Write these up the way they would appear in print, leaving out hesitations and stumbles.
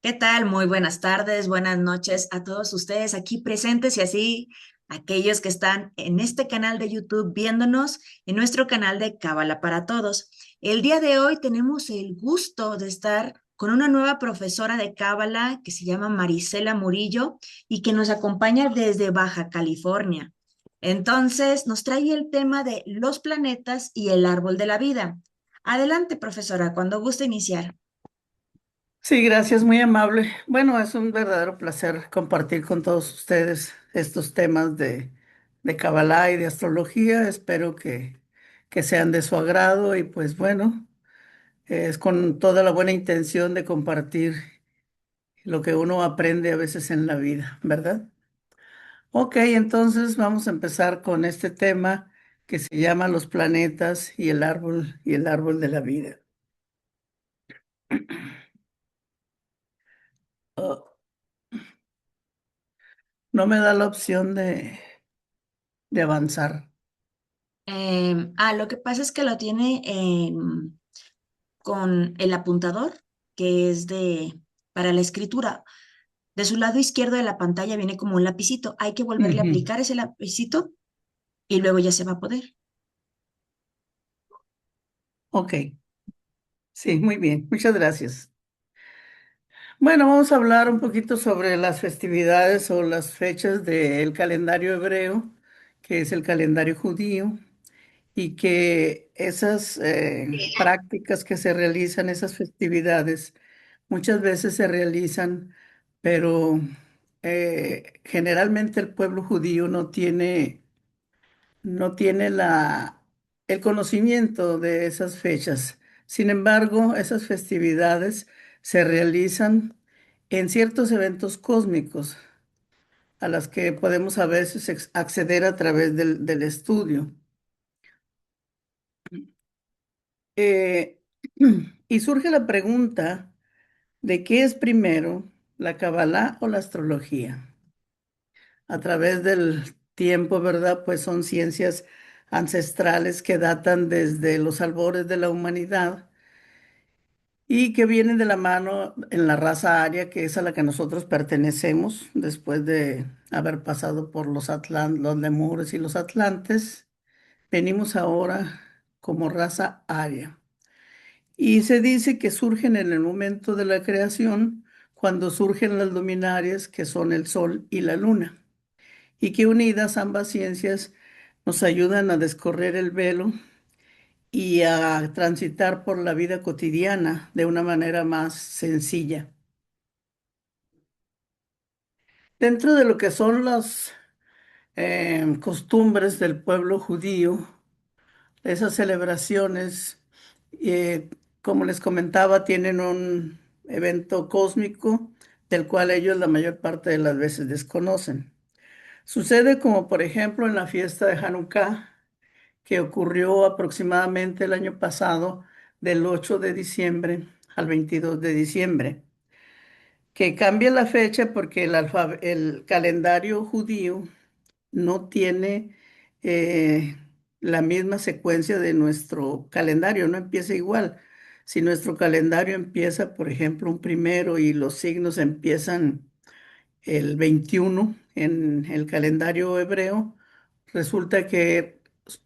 ¿Qué tal? Muy buenas tardes, buenas noches a todos ustedes aquí presentes y así aquellos que están en este canal de YouTube viéndonos en nuestro canal de Cábala para Todos. El día de hoy tenemos el gusto de estar con una nueva profesora de Cábala que se llama Marisela Murillo y que nos acompaña desde Baja California. Entonces, nos trae el tema de los planetas y el árbol de la vida. Adelante, profesora, cuando guste iniciar. Sí, gracias, muy amable. Bueno, es un verdadero placer compartir con todos ustedes estos temas de Kabbalah y de astrología. Espero que sean de su agrado y pues bueno, es con toda la buena intención de compartir lo que uno aprende a veces en la vida, ¿verdad? Ok, entonces vamos a empezar con este tema que se llama los planetas y el árbol de la vida. Oh, no me da la opción de avanzar. Lo que pasa es que lo tiene con el apuntador, que es para la escritura. De su lado izquierdo de la pantalla viene como un lapicito. Hay que volverle a Ujú. aplicar ese lapicito y luego ya se va a poder. Ok, sí, muy bien, muchas gracias. Bueno, vamos a hablar un poquito sobre las festividades o las fechas del calendario hebreo, que es el calendario judío, y que esas prácticas que se realizan, esas festividades, muchas veces se realizan, pero generalmente el pueblo judío no tiene el conocimiento de esas fechas. Sin embargo, esas festividades se realizan en ciertos eventos cósmicos a las que podemos a veces acceder a través del estudio. Eh, y surge la pregunta de qué es primero, la Kabbalah o la astrología. A través del tiempo, ¿verdad? Pues son ciencias ancestrales que datan desde los albores de la humanidad y que vienen de la mano en la raza aria, que es a la que nosotros pertenecemos después de haber pasado por los lemures y los atlantes. Venimos ahora como raza aria. Y se dice que surgen en el momento de la creación, cuando surgen las luminarias, que son el sol y la luna, y que unidas ambas ciencias nos ayudan a descorrer el velo y a transitar por la vida cotidiana de una manera más sencilla. Dentro de lo que son las costumbres del pueblo judío, esas celebraciones, eh, como les comentaba, tienen un evento cósmico del cual ellos la mayor parte de las veces desconocen. Sucede como por ejemplo en la fiesta de Hanukkah, que ocurrió aproximadamente el año pasado, del 8 de diciembre al 22 de diciembre, que cambia la fecha porque el calendario judío no tiene eh, la misma secuencia de nuestro calendario, no empieza igual. Si nuestro calendario empieza, por ejemplo, un primero y los signos empiezan el 21 en el calendario hebreo, resulta que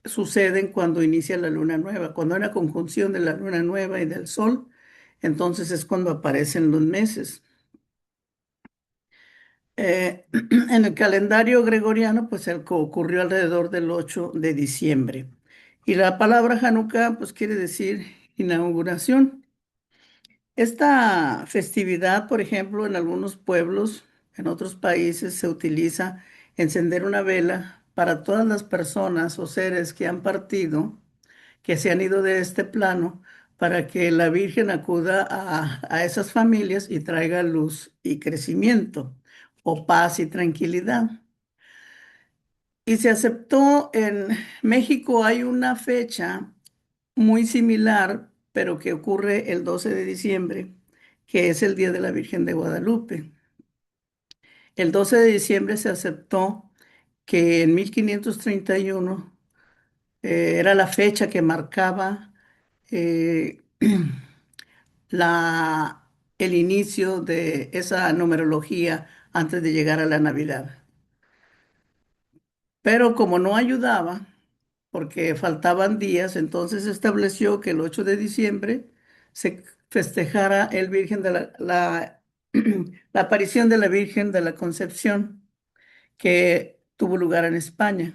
suceden cuando inicia la luna nueva. Cuando hay una conjunción de la luna nueva y del sol, entonces es cuando aparecen los meses. En el calendario gregoriano, pues ocurrió alrededor del 8 de diciembre. Y la palabra Hanukkah, pues quiere decir inauguración. Esta festividad, por ejemplo, en algunos pueblos, en otros países, se utiliza encender una vela para todas las personas o seres que han partido, que se han ido de este plano, para que la Virgen acuda a esas familias y traiga luz y crecimiento, o paz y tranquilidad. Y se aceptó en México, hay una fecha muy similar, pero que ocurre el 12 de diciembre, que es el Día de la Virgen de Guadalupe. El 12 de diciembre se aceptó que en 1531 era la fecha que marcaba eh, la el inicio de esa numerología antes de llegar a la Navidad. Pero como no ayudaba, porque faltaban días, entonces estableció que el 8 de diciembre se festejara el Virgen de la aparición de la Virgen de la Concepción, que tuvo lugar en España.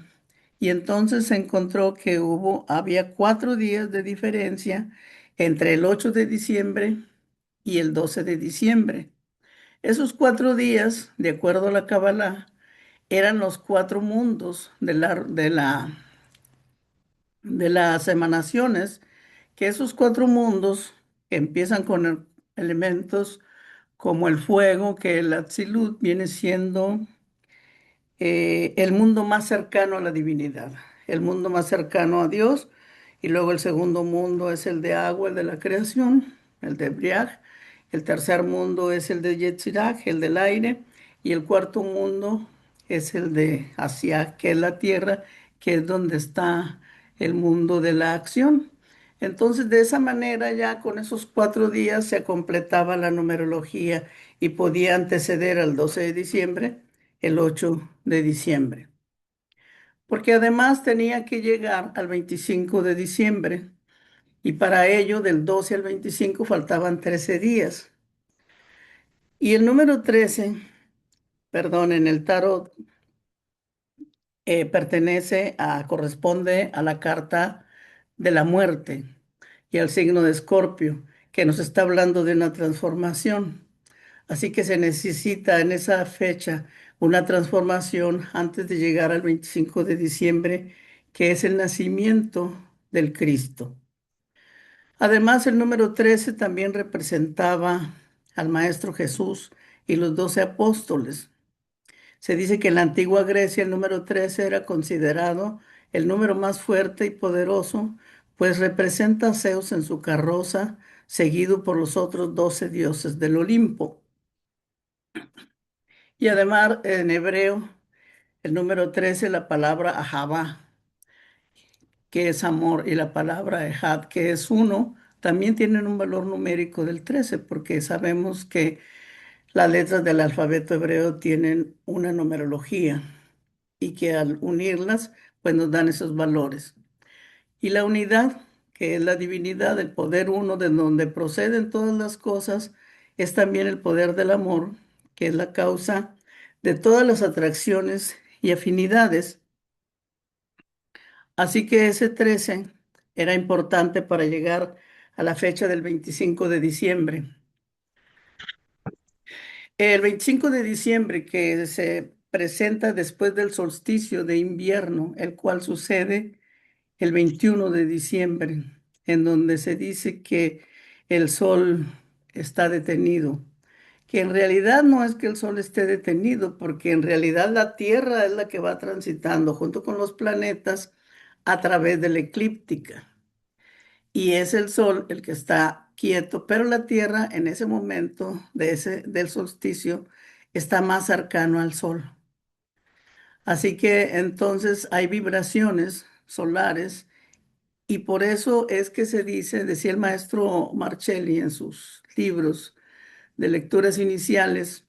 Y entonces se encontró que había 4 días de diferencia entre el 8 de diciembre y el 12 de diciembre. Esos 4 días, de acuerdo a la Kabbalah, eran los 4 mundos de las emanaciones, que esos 4 mundos que empiezan con elementos como el fuego, que el Atzilut viene siendo el mundo más cercano a la divinidad, el mundo más cercano a Dios, y luego el segundo mundo es el de agua, el de la creación, el de Briaj, el tercer mundo es el de Yetzirah, el del aire, y el cuarto mundo es el de Asiah, que es la tierra, que es donde está el mundo de la acción. Entonces, de esa manera, ya con esos 4 días se completaba la numerología y podía anteceder al 12 de diciembre el 8 de diciembre, porque además tenía que llegar al 25 de diciembre y para ello del 12 al 25 faltaban 13 días. Y el número 13, perdón, en el tarot corresponde a la carta de la muerte y al signo de Escorpio, que nos está hablando de una transformación. Así que se necesita en esa fecha una transformación antes de llegar al 25 de diciembre, que es el nacimiento del Cristo. Además, el número 13 también representaba al Maestro Jesús y los 12 apóstoles. Se dice que en la antigua Grecia el número 13 era considerado el número más fuerte y poderoso, pues representa a Zeus en su carroza, seguido por los otros 12 dioses del Olimpo. Y además, en hebreo, el número 13, la palabra Ahavá, que es amor, y la palabra Ejad, que es uno, también tienen un valor numérico del 13, porque sabemos que las letras del alfabeto hebreo tienen una numerología y que al unirlas, pues nos dan esos valores. Y la unidad, que es la divinidad, el poder uno de donde proceden todas las cosas, es también el poder del amor, que es la causa de todas las atracciones y afinidades. Así que ese 13 era importante para llegar a la fecha del 25 de diciembre. El 25 de diciembre, que se presenta después del solsticio de invierno, el cual sucede el 21 de diciembre, en donde se dice que el sol está detenido, que en realidad no es que el sol esté detenido, porque en realidad la Tierra es la que va transitando junto con los planetas a través de la eclíptica. Y es el sol el que está quieto, pero la Tierra en ese momento del solsticio está más cercano al sol. Así que entonces hay vibraciones solares y por eso es que se dice, decía el maestro Marcelli en sus libros de lecturas iniciales,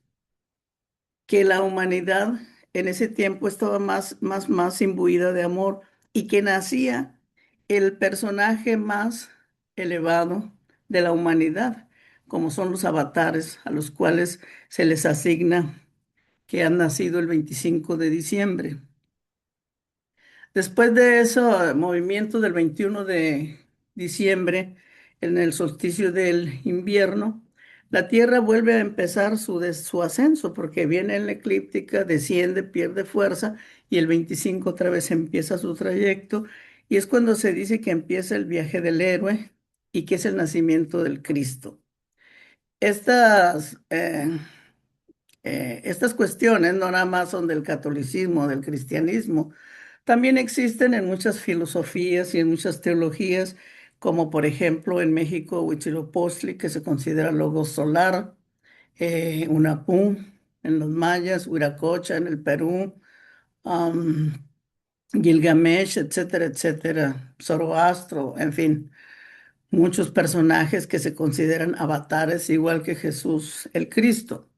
que la humanidad en ese tiempo estaba más imbuida de amor y que nacía el personaje más elevado de la humanidad, como son los avatares a los cuales se les asigna que han nacido el 25 de diciembre. Después de ese movimiento del 21 de diciembre, en el solsticio del invierno, la Tierra vuelve a empezar su ascenso, porque viene en la eclíptica, desciende, pierde fuerza, y el 25 otra vez empieza su trayecto, y es cuando se dice que empieza el viaje del héroe y que es el nacimiento del Cristo. Estas cuestiones no nada más son del catolicismo, del cristianismo, también existen en muchas filosofías y en muchas teologías, como por ejemplo en México Huitzilopochtli, que se considera logos solar, Unapú en los mayas, Huiracocha en el Perú, um, Gilgamesh, etcétera, etcétera, Zoroastro, en fin. muchos personajes que se consideran avatares, igual que Jesús el Cristo.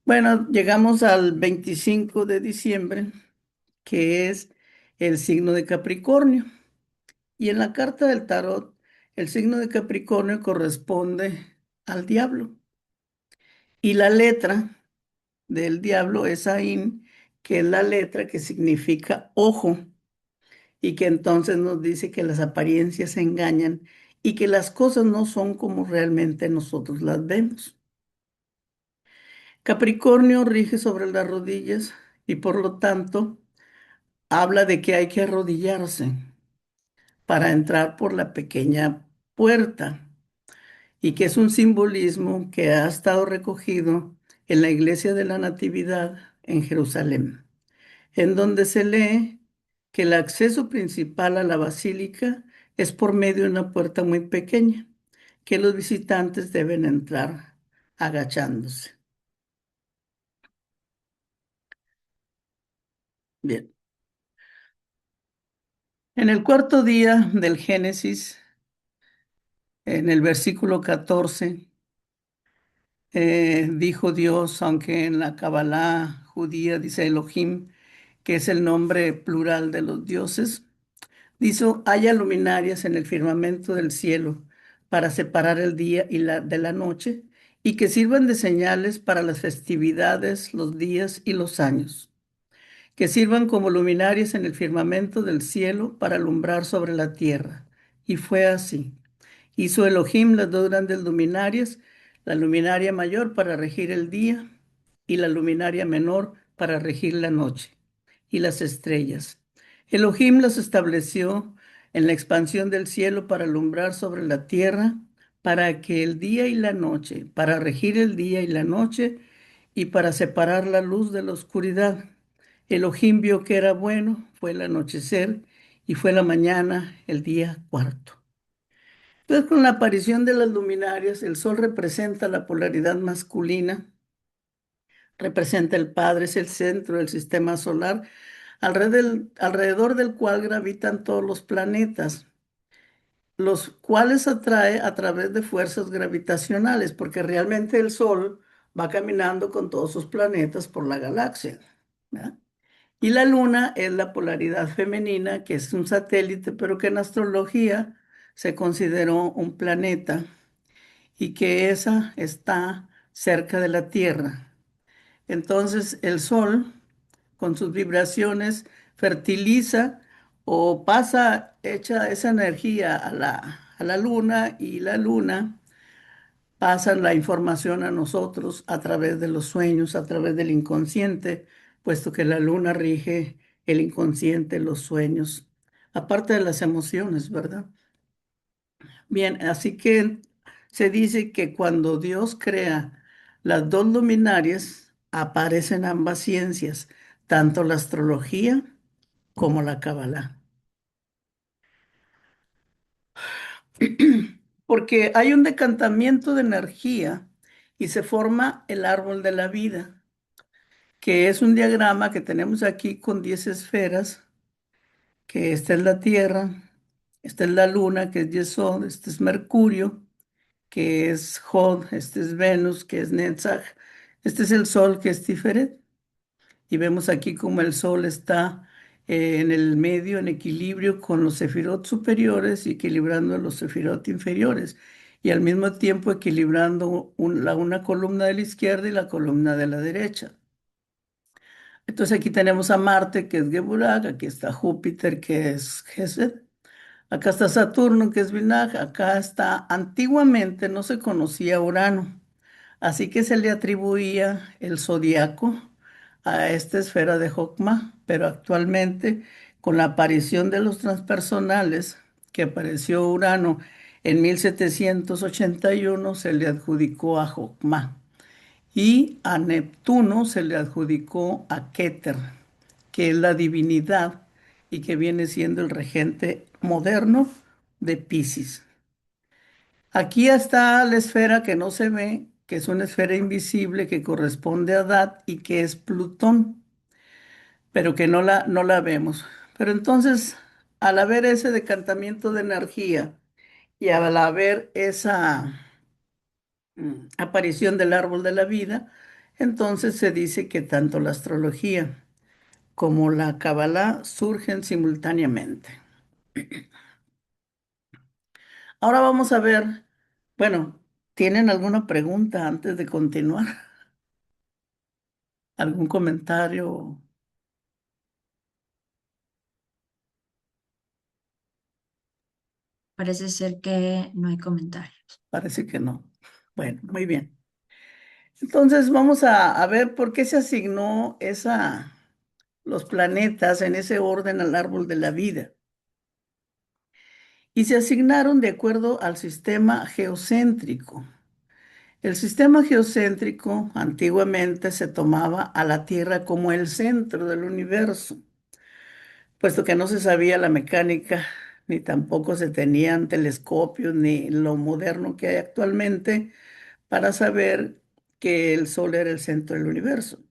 Bueno, llegamos al 25 de diciembre, que es el signo de Capricornio. Y en la carta del tarot, el signo de Capricornio corresponde al diablo. Y la letra del diablo es Ain, que es la letra que significa ojo y que entonces nos dice que las apariencias engañan y que las cosas no son como realmente nosotros las vemos. Capricornio rige sobre las rodillas y por lo tanto habla de que hay que arrodillarse para entrar por la pequeña puerta y que es un simbolismo que ha estado recogido en la iglesia de la Natividad en Jerusalén, en donde se lee que el acceso principal a la basílica es por medio de una puerta muy pequeña, que los visitantes deben entrar agachándose. Bien. En el cuarto día del Génesis, en el versículo 14, dijo Dios, aunque en la Kabbalah judía dice Elohim, que es el nombre plural de los dioses, dice, haya luminarias en el firmamento del cielo para separar el día de la noche y que sirvan de señales para las festividades, los días y los años, que sirvan como luminarias en el firmamento del cielo para alumbrar sobre la tierra. Y fue así. Hizo Elohim las dos grandes luminarias, la luminaria mayor para regir el día y la luminaria menor para regir la noche, y las estrellas. Elohim las estableció en la expansión del cielo para alumbrar sobre la tierra, para que el día y la noche, para regir el día y la noche, y para separar la luz de la oscuridad. Elohim vio que era bueno, fue el anochecer, y fue la mañana, el día cuarto. Entonces, con la aparición de las luminarias, el sol representa la polaridad masculina, representa el Padre, es el centro del sistema solar, alrededor del cual gravitan todos los planetas, los cuales atrae a través de fuerzas gravitacionales, porque realmente el Sol va caminando con todos sus planetas por la galaxia, ¿verdad? Y la Luna es la polaridad femenina, que es un satélite, pero que en astrología se consideró un planeta y que esa está cerca de la Tierra. Entonces el Sol, con sus vibraciones, fertiliza o pasa, echa esa energía a la Luna y la Luna pasa la información a nosotros a través de los sueños, a través del inconsciente, puesto que la Luna rige el inconsciente, los sueños, aparte de las emociones, ¿verdad? Bien, así que se dice que cuando Dios crea las dos luminarias, aparecen ambas ciencias, tanto la astrología como la Kabbalah. Porque hay un decantamiento de energía y se forma el árbol de la vida, que es un diagrama que tenemos aquí con 10 esferas, que esta es la Tierra, esta es la Luna, que es Yesod, este es Mercurio, que es Jod, este es Venus, que es Netzach, este es el Sol, que es Tiferet. Y vemos aquí como el Sol está en el medio, en equilibrio con los sefirot superiores y equilibrando los sefirot inferiores. Y al mismo tiempo equilibrando una columna de la izquierda y la columna de la derecha. Entonces aquí tenemos a Marte, que es Geburah, aquí está Júpiter, que es Gesed. Acá está Saturno, que es Binah, acá está, antiguamente no se conocía Urano, así que se le atribuía el zodiaco a esta esfera de Jokma, pero actualmente con la aparición de los transpersonales, que apareció Urano en 1781, se le adjudicó a Jokma y a Neptuno se le adjudicó a Keter, que es la divinidad y que viene siendo el regente moderno de Piscis. Aquí está la esfera que no se ve, que es una esfera invisible que corresponde a Dat y que es Plutón, pero que no la vemos. Pero entonces, al haber ese decantamiento de energía Y al haber esa aparición del árbol de la vida, entonces se dice que tanto la astrología como la Kabbalah surgen simultáneamente. Ahora vamos a ver, bueno, ¿tienen alguna pregunta antes de continuar? ¿Algún comentario? Parece ser que no hay comentario. Parece que no. Bueno, muy bien. Entonces vamos a ver por qué se asignó los planetas en ese orden al árbol de la vida. Y se asignaron de acuerdo al sistema geocéntrico. El sistema geocéntrico antiguamente se tomaba a la Tierra como el centro del universo, puesto que no se sabía la mecánica, ni tampoco se tenían telescopios, ni lo moderno que hay actualmente para saber que el Sol era el centro del universo.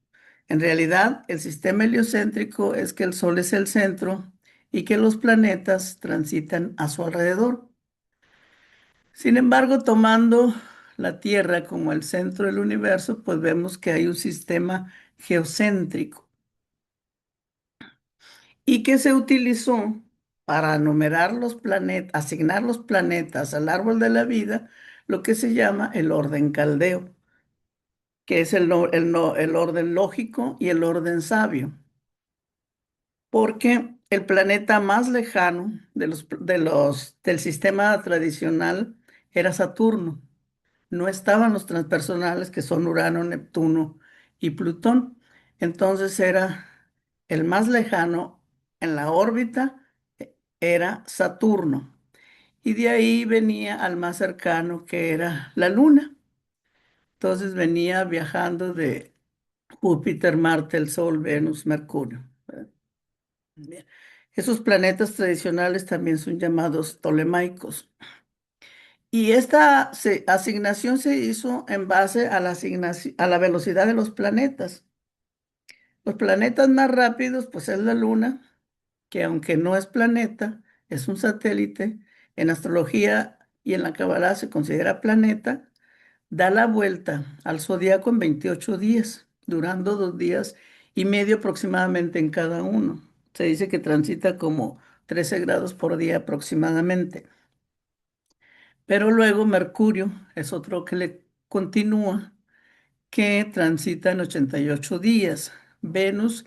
En realidad, el sistema heliocéntrico es que el Sol es el centro y que los planetas transitan a su alrededor. Sin embargo, tomando la Tierra como el centro del universo, pues vemos que hay un sistema geocéntrico y que se utilizó para numerar los planetas, asignar los planetas al árbol de la vida, lo que se llama el orden caldeo, que es el orden lógico y el orden sabio, porque el planeta más lejano del sistema tradicional era Saturno. No estaban los transpersonales que son Urano, Neptuno y Plutón. Entonces era el más lejano en la órbita, era Saturno. Y de ahí venía al más cercano, que era la Luna. Entonces venía viajando de Júpiter, Marte, el Sol, Venus, Mercurio. ¿Verdad? Bien. Esos planetas tradicionales también son llamados tolemaicos. Y esta asignación se hizo en base a a la velocidad de los planetas. Los planetas más rápidos, pues es la Luna, que aunque no es planeta, es un satélite. En astrología y en la Kabbalah se considera planeta. Da la vuelta al zodiaco en 28 días, durando 2 días y medio aproximadamente en cada uno. Se dice que transita como 13 grados por día aproximadamente. Pero luego Mercurio es otro que le continúa, que transita en 88 días. Venus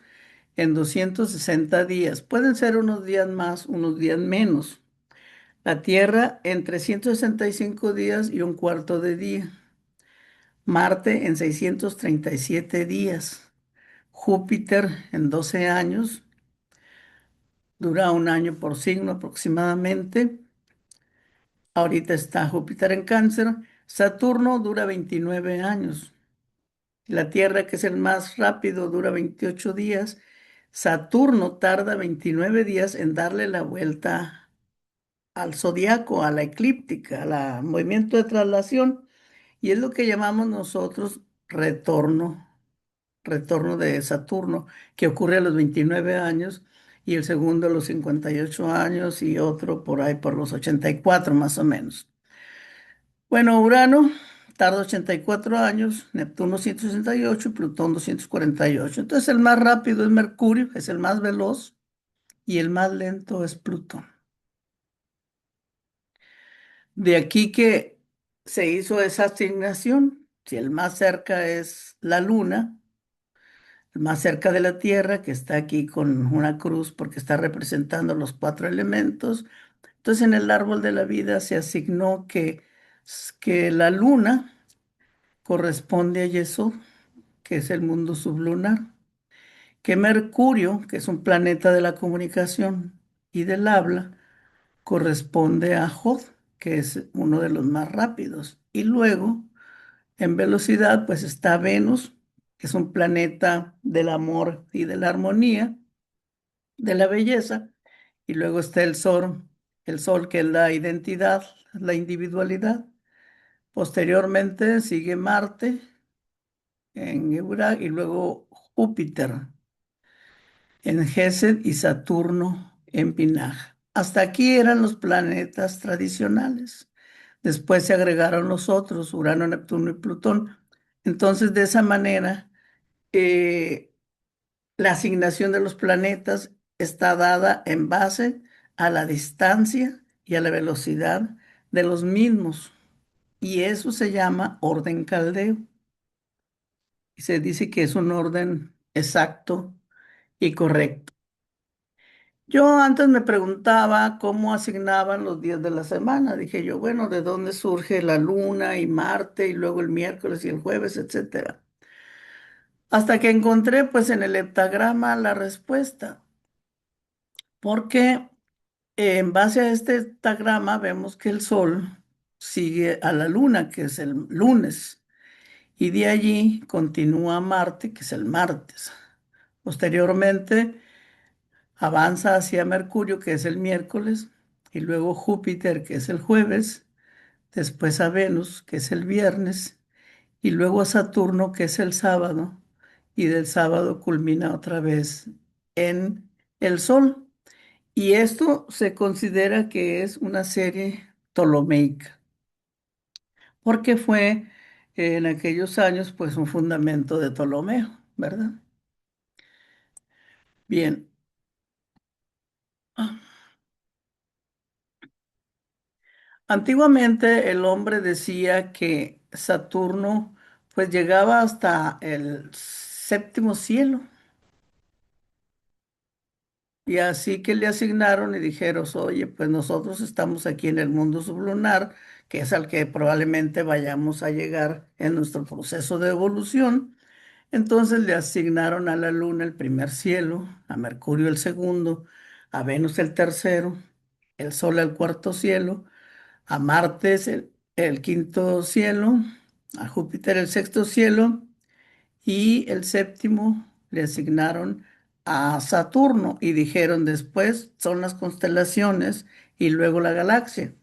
en 260 días. Pueden ser unos días más, unos días menos. La Tierra en 365 días y un cuarto de día. Marte en 637 días. Júpiter en 12 años. Dura un año por signo aproximadamente. Ahorita está Júpiter en Cáncer. Saturno dura 29 años. La Tierra, que es el más rápido, dura 28 días. Saturno tarda 29 días en darle la vuelta al zodiaco, a la eclíptica, al movimiento de traslación. Y es lo que llamamos nosotros retorno, retorno de Saturno, que ocurre a los 29 años y el segundo a los 58 años y otro por ahí por los 84 más o menos. Bueno, Urano tarda 84 años, Neptuno 168 y Plutón 248. Entonces el más rápido es Mercurio, es el más veloz, y el más lento es Plutón. De aquí que se hizo esa asignación. Si el más cerca es la Luna, el más cerca de la Tierra, que está aquí con una cruz porque está representando los 4 elementos. Entonces en el árbol de la vida se asignó que la Luna corresponde a Yesod, que es el mundo sublunar, que Mercurio, que es un planeta de la comunicación y del habla, corresponde a Jod, que es uno de los más rápidos. Y luego, en velocidad, pues está Venus, que es un planeta del amor y de la armonía, de la belleza. Y luego está el Sol que es la identidad, la individualidad. Posteriormente sigue Marte en Eura y luego Júpiter en Gesed y Saturno en Pinaj. Hasta aquí eran los planetas tradicionales. Después se agregaron los otros, Urano, Neptuno y Plutón. Entonces, de esa manera, eh, la asignación de los planetas está dada en base a la distancia y a la velocidad de los mismos. Y eso se llama orden caldeo. Y se dice que es un orden exacto y correcto. Yo antes me preguntaba cómo asignaban los días de la semana. Dije yo, bueno, ¿de dónde surge la luna y Marte y luego el miércoles y el jueves, etcétera? Hasta que encontré pues en el heptagrama la respuesta, porque en base a este heptagrama vemos que el sol sigue a la luna, que es el lunes, y de allí continúa Marte, que es el martes. Posteriormente avanza hacia Mercurio, que es el miércoles, y luego Júpiter, que es el jueves, después a Venus, que es el viernes, y luego a Saturno, que es el sábado, y del sábado culmina otra vez en el Sol. Y esto se considera que es una serie ptolomeica, porque fue en aquellos años pues un fundamento de Ptolomeo, ¿verdad? Bien. Antiguamente el hombre decía que Saturno pues llegaba hasta el séptimo cielo y así que le asignaron y dijeron, oye, pues nosotros estamos aquí en el mundo sublunar, que es al que probablemente vayamos a llegar en nuestro proceso de evolución. Entonces le asignaron a la Luna el primer cielo, a Mercurio el segundo, a Venus el tercero, el Sol el cuarto cielo, a Marte es el quinto cielo, a Júpiter el sexto cielo y el séptimo le asignaron a Saturno y dijeron después son las constelaciones y luego la galaxia.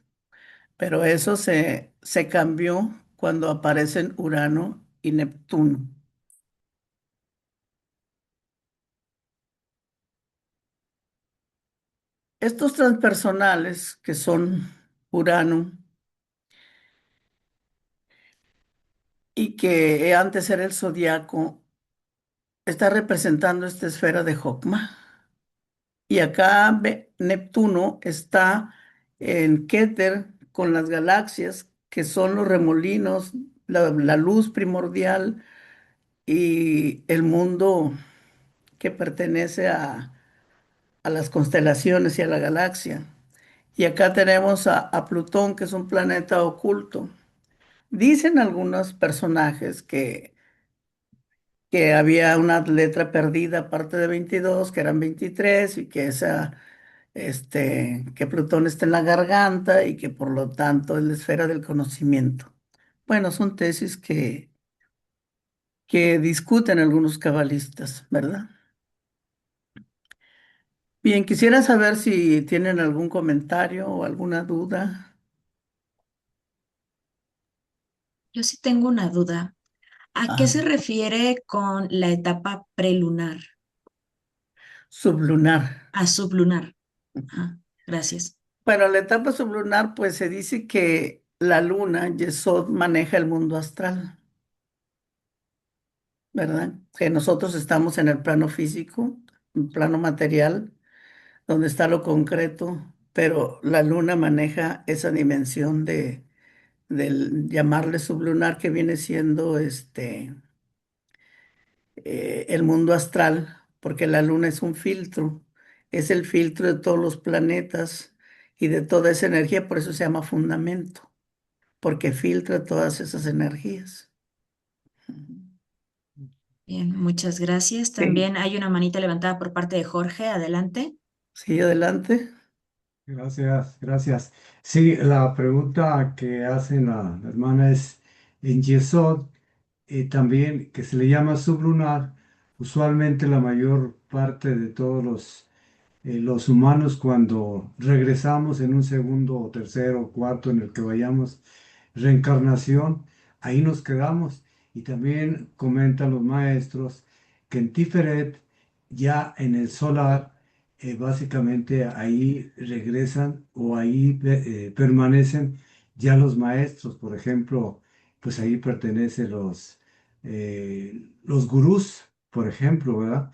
Pero eso se cambió cuando aparecen Urano y Neptuno. Estos transpersonales que son Urano y que antes era el zodiaco, está representando esta esfera de Jokma. Y acá Neptuno está en Keter con las galaxias, que son los remolinos, la luz primordial y el mundo que pertenece a las constelaciones y a la galaxia. Y acá tenemos a Plutón, que es un planeta oculto. Dicen algunos personajes que había una letra perdida aparte de 22 que eran 23 y que que Plutón está en la garganta y que por lo tanto es la esfera del conocimiento. Bueno, son tesis que discuten algunos cabalistas, ¿verdad? Bien, quisiera saber si tienen algún comentario o alguna duda. Yo sí tengo una duda. ¿A qué Ah, se refiere con la etapa prelunar? sublunar. A sublunar. Ah, gracias. Bueno, la etapa sublunar, pues se dice que la luna, Yesod, maneja el mundo astral, ¿verdad? Que nosotros estamos en el plano físico, un plano material, donde está lo concreto, pero la luna maneja esa dimensión del llamarle sublunar que viene siendo el mundo astral, porque la luna es un filtro, es el filtro de todos los planetas y de toda esa energía, por eso se llama fundamento, porque filtra todas esas energías. Bien, muchas gracias. Sí, También hay una manita levantada por parte de Jorge. Adelante. sí, adelante. Gracias, gracias. Sí, la pregunta que hace la hermana es en Yesod, también que se le llama sublunar, usualmente la mayor parte de todos los humanos cuando regresamos en un segundo o tercero o cuarto en el que vayamos reencarnación, ahí nos quedamos. Y también comentan los maestros que en Tiferet, ya en el solar, básicamente ahí regresan o ahí permanecen ya los maestros. Por ejemplo, pues ahí pertenecen los gurús, por ejemplo, ¿verdad?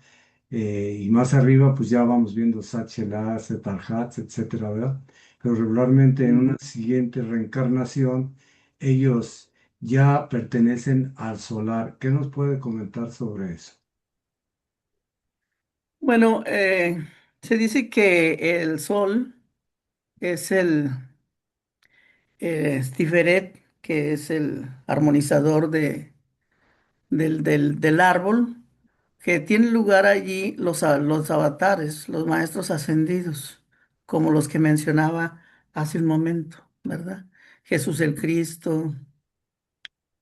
Y más arriba, pues ya vamos viendo Satchelah, Setarhats, etcétera, ¿verdad? Pero regularmente en una siguiente reencarnación, ellos ya pertenecen al solar. ¿Qué nos puede comentar sobre eso? Bueno, se dice que el sol es el Tiferet, que es el armonizador del árbol, que tiene lugar allí los avatares, los maestros ascendidos, como los que mencionaba hace un momento, ¿verdad? Jesús el Cristo,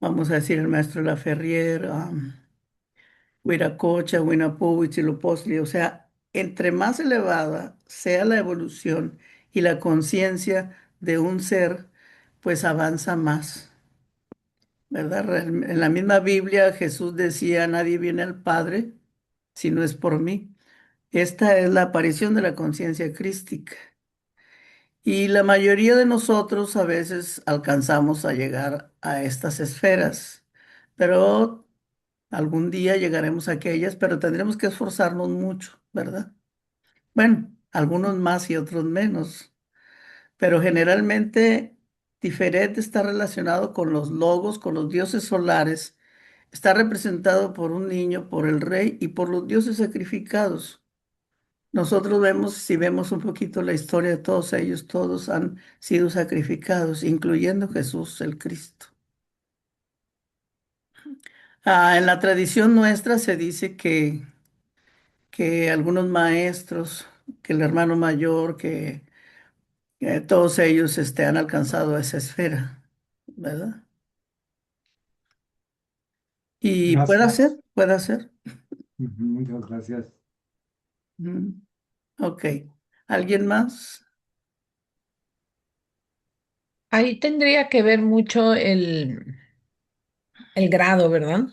vamos a decir el maestro de la Ferrier, Huiracocha, Huinapu, Huitzilopochtli, o sea, entre más elevada sea la evolución y la conciencia de un ser, pues avanza más, ¿verdad? En la misma Biblia Jesús decía, nadie viene al Padre si no es por mí. Esta es la aparición de la conciencia crística. Y la mayoría de nosotros a veces alcanzamos a llegar a estas esferas, pero algún día llegaremos a aquellas, pero tendremos que esforzarnos mucho, ¿verdad? Bueno, algunos más y otros menos, pero generalmente Tiferet está relacionado con los logos, con los dioses solares. Está representado por un niño, por el rey y por los dioses sacrificados. Nosotros vemos, si vemos un poquito la historia de todos ellos, todos han sido sacrificados, incluyendo Jesús el Cristo. En la tradición nuestra se dice que algunos maestros, que el hermano mayor, que todos ellos han alcanzado esa esfera, ¿verdad? Y Gracias. puede ser. Ujú, muchas gracias. Mm, ok. ¿Alguien más? Ahí tendría que ver mucho el grado, ¿verdad?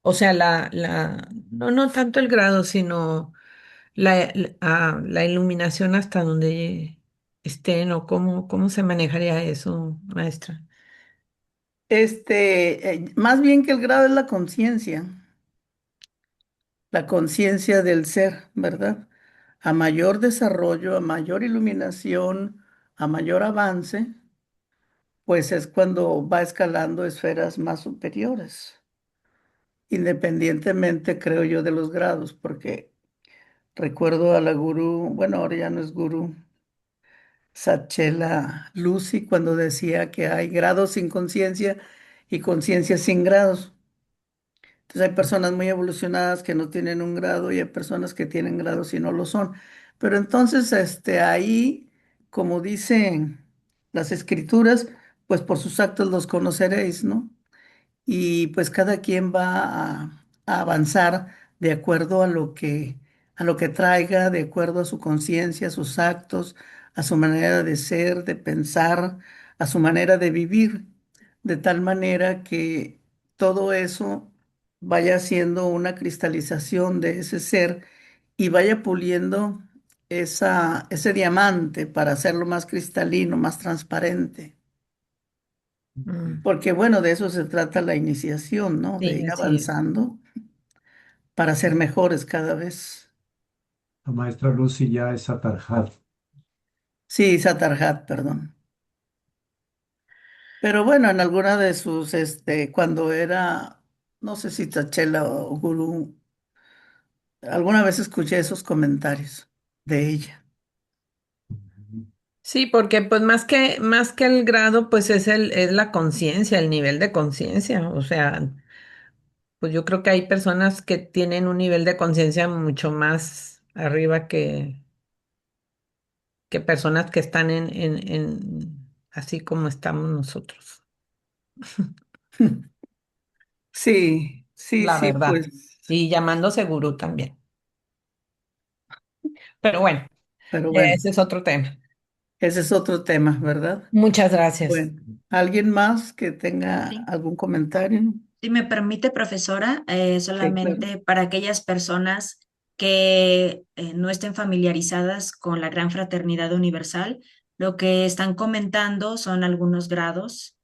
O sea, no tanto el grado, sino la iluminación hasta donde estén o cómo se manejaría eso, maestra. Más bien que el grado es la conciencia del ser, ¿verdad? A mayor desarrollo, a mayor iluminación, a mayor avance, pues es cuando va escalando esferas más superiores, independientemente, creo yo, de los grados, porque recuerdo a la gurú, bueno, ahora ya no es gurú, Satchela Lucy, cuando decía que hay grados sin conciencia y conciencia sin grados. Entonces hay personas muy evolucionadas que no tienen un grado y hay personas que tienen grados y no lo son. Pero entonces, ahí, como dicen las escrituras, pues por sus actos los conoceréis, ¿no? Y pues cada quien va a avanzar de acuerdo a lo que traiga, de acuerdo a su conciencia, a sus actos, a su manera de ser, de pensar, a su manera de vivir, de tal manera que todo eso vaya siendo una cristalización de ese ser y vaya puliendo ese diamante para hacerlo más cristalino, más transparente. Mm, Porque bueno, de eso se trata la iniciación, ¿no? De sí, ir así es. avanzando para ser mejores cada vez. La maestra Lucy ya es Atarjat. Sí, Satarhat, perdón. Pero bueno, en alguna de sus, cuando era, no sé si Tachela o Gurú, alguna vez escuché esos comentarios de ella. Sí, porque pues más que el grado, pues es la conciencia, el nivel de conciencia. O sea, pues yo creo que hay personas que tienen un nivel de conciencia mucho más arriba que personas que están así como estamos nosotros, Sí, sí, la sí, verdad. pues, Y llamándose gurú también. Pero bueno, pero bueno, ese es otro tema. ese es otro tema, ¿verdad? Muchas gracias. Bueno, ¿alguien más que tenga Sí. algún comentario? Si me permite, profesora, Sí, claro. solamente para aquellas personas que no estén familiarizadas con la Gran Fraternidad Universal, lo que están comentando son algunos grados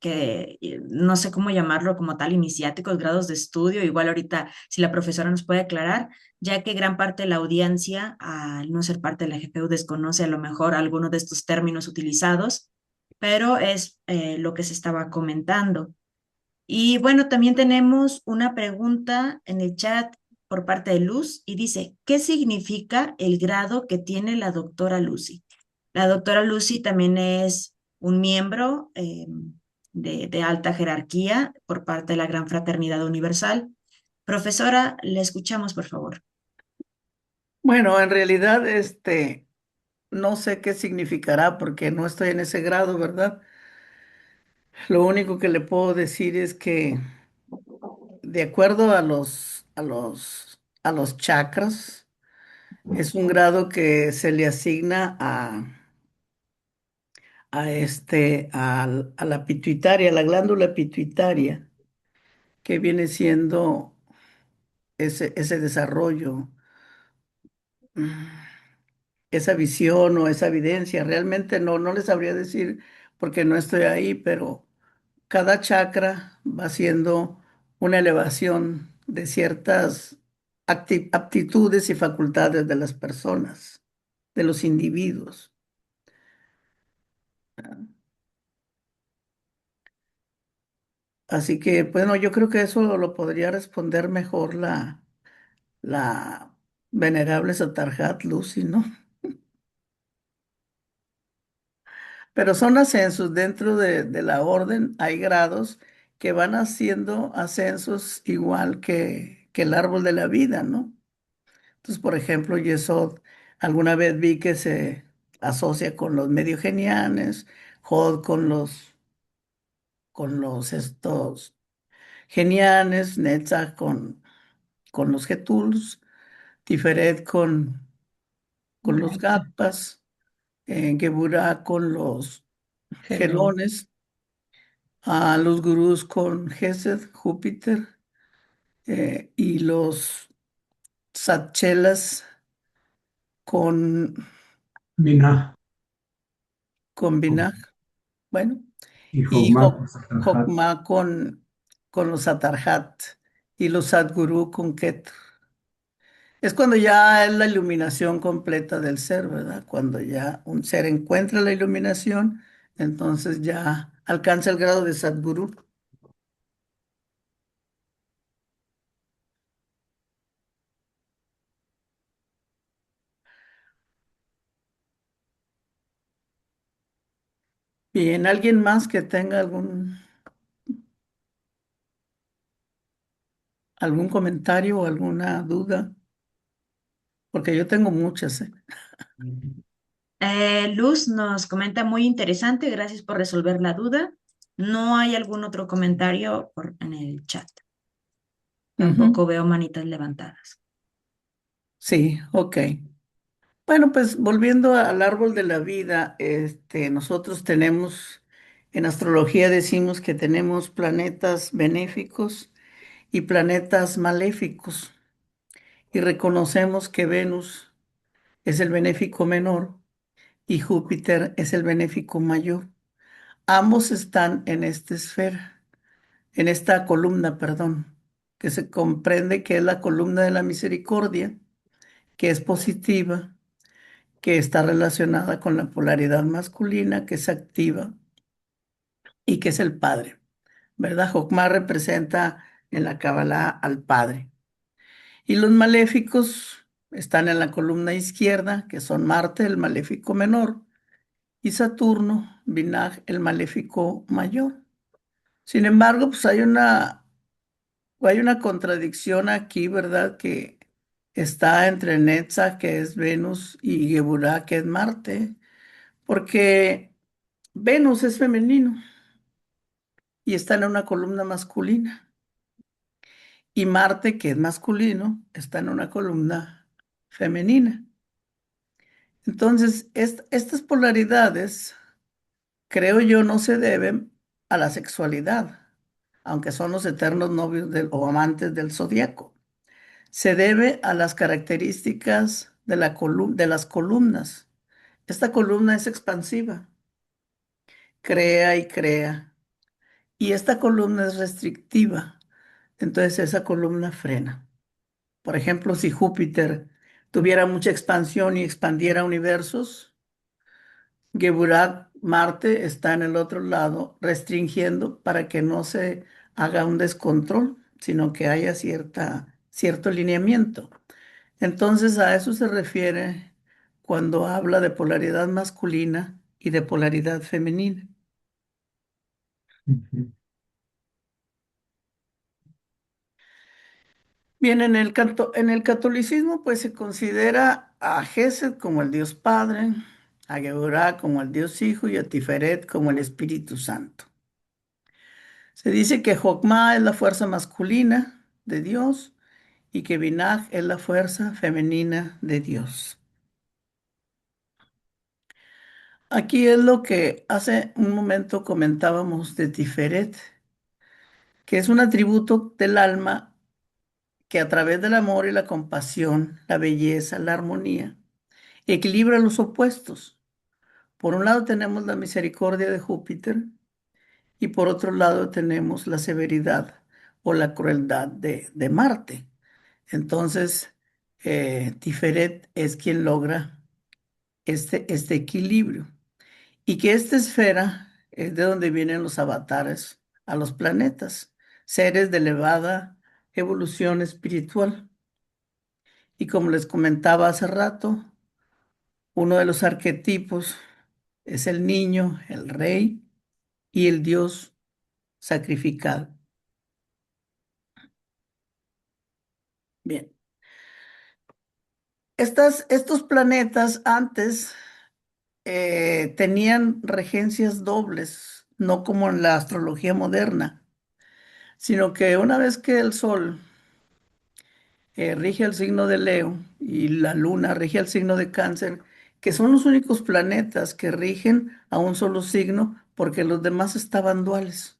que no sé cómo llamarlo como tal, iniciáticos, grados de estudio, igual ahorita si la profesora nos puede aclarar, ya que gran parte de la audiencia, al no ser parte de la GPU, desconoce a lo mejor algunos de estos términos utilizados, pero es lo que se estaba comentando. Y bueno, también tenemos una pregunta en el chat por parte de Luz y dice, ¿qué significa el grado que tiene la doctora Lucy? La doctora Lucy también es un miembro de alta jerarquía por parte de la Gran Fraternidad Universal. Profesora, le escuchamos, por favor. Bueno, en realidad, no sé qué significará porque no estoy en ese grado, ¿verdad? Lo único que le puedo decir es que de acuerdo a los chakras, es un grado que se le asigna a la pituitaria, la glándula pituitaria, que viene siendo ese desarrollo, mm, esa visión o esa evidencia. Realmente no les sabría decir porque no estoy ahí, pero cada chakra va siendo una elevación de ciertas aptitudes y facultades de las personas, de los individuos. Así que, bueno, yo creo que eso lo podría responder mejor la venerable Satarjat Lucy, ¿no? Pero son ascensos dentro de la orden, hay grados que van haciendo ascensos igual que el árbol de la vida, ¿no? Entonces, por ejemplo, Yesod, alguna vez vi que se asocia con los medio genianes, Jod con los estos genianes, Netzach con los Getuls, Tiferet con los Gaita, Gatpas, Geburah con los Gelón, Gelones, a los gurús con Gesed, Júpiter, y los Satchelas con, Mina con con- Binah. Bueno, y y Jogma con Satarhat. Jokma con los Atarhat y los Sadguru con Ket. Es cuando ya es la iluminación completa del ser, ¿verdad? Cuando ya un ser encuentra la iluminación, entonces ya alcanza el grado de Sadguru. Bien, ¿alguien más que tenga algún comentario o alguna duda? Porque yo tengo muchas, ¿eh? Luz nos comenta muy interesante, gracias por resolver la duda. No hay algún otro comentario en el chat. Ujú. Tampoco veo manitas levantadas. Sí, ok. Bueno, pues volviendo al árbol de la vida, nosotros tenemos, en astrología decimos que tenemos planetas benéficos y planetas maléficos, y reconocemos que Venus es el benéfico menor y Júpiter es el benéfico mayor. Ambos están en esta esfera, en esta columna, perdón, que se comprende que es la columna de la misericordia, que es positiva, que está relacionada con la polaridad masculina, que es activa y que es el padre, ¿verdad? Jokmah representa en la Kabbalah al padre. Y los maléficos están en la columna izquierda, que son Marte, el maléfico menor, y Saturno, Binah, el maléfico mayor. Sin embargo, pues hay una contradicción aquí, ¿verdad? Que está entre Netzach, que es Venus, y Geburah, que es Marte, porque Venus es femenino y está en una columna masculina, y Marte, que es masculino, está en una columna femenina. Entonces, estas polaridades, creo yo, no se deben a la sexualidad, aunque son los eternos novios o amantes del zodiaco, Se debe a las características de de las columnas. Esta columna es expansiva, crea y crea. Y esta columna es restrictiva, entonces esa columna frena. Por ejemplo, si Júpiter tuviera mucha expansión y expandiera universos, Geburat, Marte, está en el otro lado restringiendo para que no se haga un descontrol, sino que haya cierto lineamiento. Entonces a eso se refiere cuando habla de polaridad masculina y de polaridad femenina. Ujú. Bien, en el catolicismo pues se considera a Gesed como el Dios Padre, a Geburah como el Dios Hijo y a Tiferet como el Espíritu Santo. Se dice que Jokmah es la fuerza masculina de Dios y que Binah es la fuerza femenina de Dios. Aquí es lo que hace un momento comentábamos de Tiferet, que es un atributo del alma que a través del amor y la compasión, la belleza, la armonía, equilibra los opuestos. Por un lado tenemos la misericordia de Júpiter y por otro lado tenemos la severidad o la crueldad de Marte. Entonces, Tiferet es quien logra este equilibrio. Y que esta esfera es de donde vienen los avatares a los planetas, seres de elevada evolución espiritual. Y como les comentaba hace rato, uno de los arquetipos es el niño, el rey y el dios sacrificado. Bien, estos planetas antes tenían regencias dobles, no como en la astrología moderna, sino que una vez que el Sol rige el signo de Leo y la Luna rige el signo de Cáncer, que son los únicos planetas que rigen a un solo signo porque los demás estaban duales.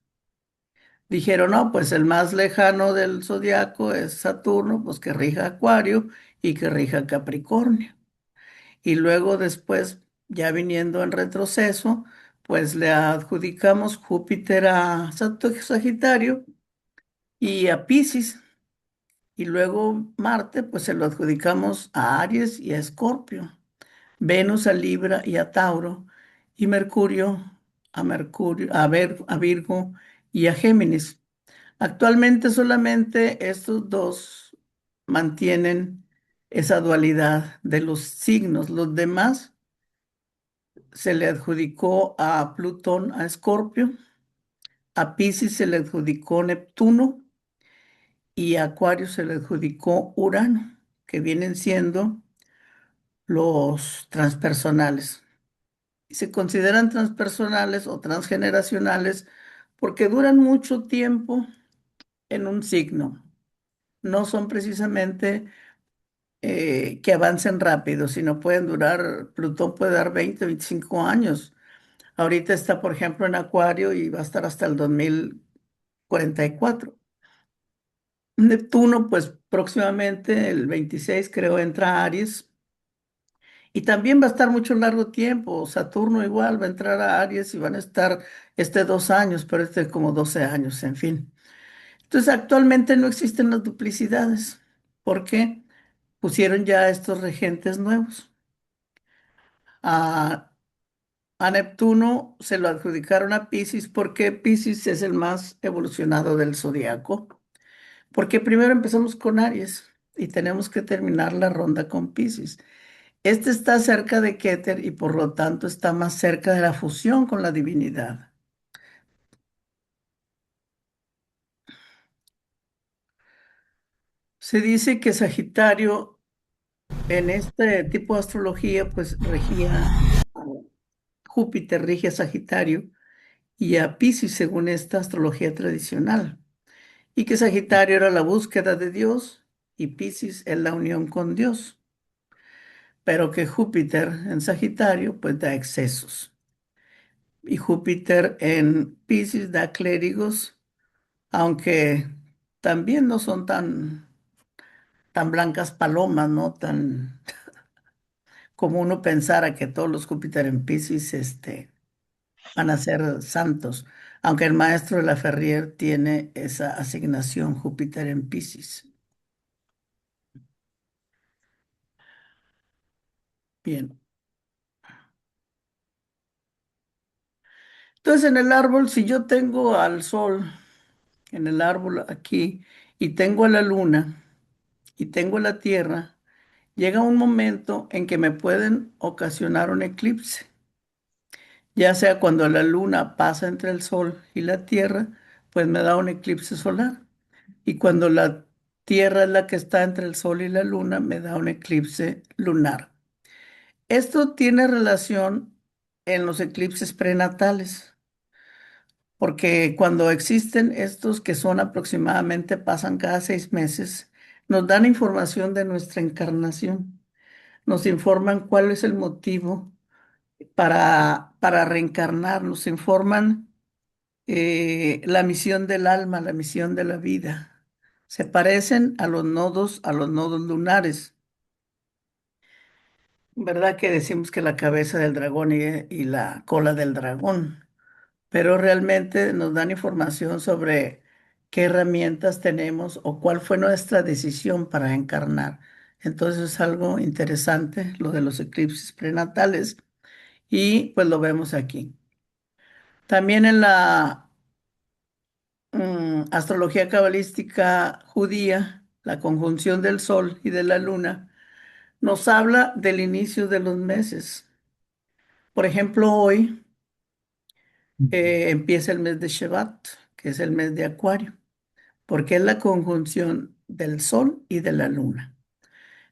Dijeron, no, pues el más lejano del zodiaco es Saturno, pues que rija Acuario y que rija Capricornio. Y luego después, ya viniendo en retroceso, pues le adjudicamos Júpiter a Sagitario y a Piscis. Y luego Marte, pues se lo adjudicamos a Aries y a Escorpio. Venus a Libra y a Tauro. Y Mercurio, a Virgo y a Géminis. Actualmente solamente estos dos mantienen esa dualidad de los signos. Los demás se le adjudicó a Plutón, a Escorpio, a Piscis se le adjudicó Neptuno y a Acuario se le adjudicó Urano, que vienen siendo los transpersonales. Y se consideran transpersonales o transgeneracionales porque duran mucho tiempo en un signo. No son precisamente que avancen rápido, sino pueden durar, Plutón puede dar 20, 25 años. Ahorita está, por ejemplo, en Acuario y va a estar hasta el 2044. Neptuno, pues próximamente, el 26 creo, entra a Aries y también va a estar mucho largo tiempo. Saturno igual va a entrar a Aries y van a estar 2 años, pero como 12 años, en fin. Entonces, actualmente no existen las duplicidades porque pusieron ya estos regentes nuevos. A, a Neptuno se lo adjudicaron a Piscis porque Piscis es el más evolucionado del zodiaco. Porque primero empezamos con Aries y tenemos que terminar la ronda con Piscis. Este está cerca de Keter y por lo tanto está más cerca de la fusión con la divinidad. Se dice que Sagitario en este tipo de astrología pues regía, Júpiter rige a Sagitario y a Piscis según esta astrología tradicional. Y que Sagitario era la búsqueda de Dios y Piscis es la unión con Dios. Pero que Júpiter en Sagitario pues da excesos. Y Júpiter en Piscis da clérigos, aunque también no son tan tan blancas palomas, ¿no? Tan como uno pensara que todos los Júpiter en Piscis, van a ser santos, aunque el maestro de la Ferrier tiene esa asignación Júpiter en Piscis. Bien. Entonces, en el árbol, si yo tengo al sol en el árbol aquí y tengo a la luna y tengo la tierra, llega un momento en que me pueden ocasionar un eclipse, ya sea cuando la luna pasa entre el sol y la tierra, pues me da un eclipse solar. Y cuando la tierra es la que está entre el sol y la luna, me da un eclipse lunar. Esto tiene relación en los eclipses prenatales, porque cuando existen estos que son aproximadamente, pasan cada 6 meses, nos dan información de nuestra encarnación, nos informan cuál es el motivo para reencarnar, nos informan la misión del alma, la misión de la vida. Se parecen a los nodos lunares. ¿Verdad que decimos que la cabeza del dragón y la cola del dragón? Pero realmente nos dan información sobre qué herramientas tenemos o cuál fue nuestra decisión para encarnar. Entonces es algo interesante lo de los eclipses prenatales y pues lo vemos aquí. También en la astrología cabalística judía, la conjunción del sol y de la luna nos habla del inicio de los meses. Por ejemplo, hoy empieza el mes de Shevat, que es el mes de Acuario, porque es la conjunción del sol y de la luna.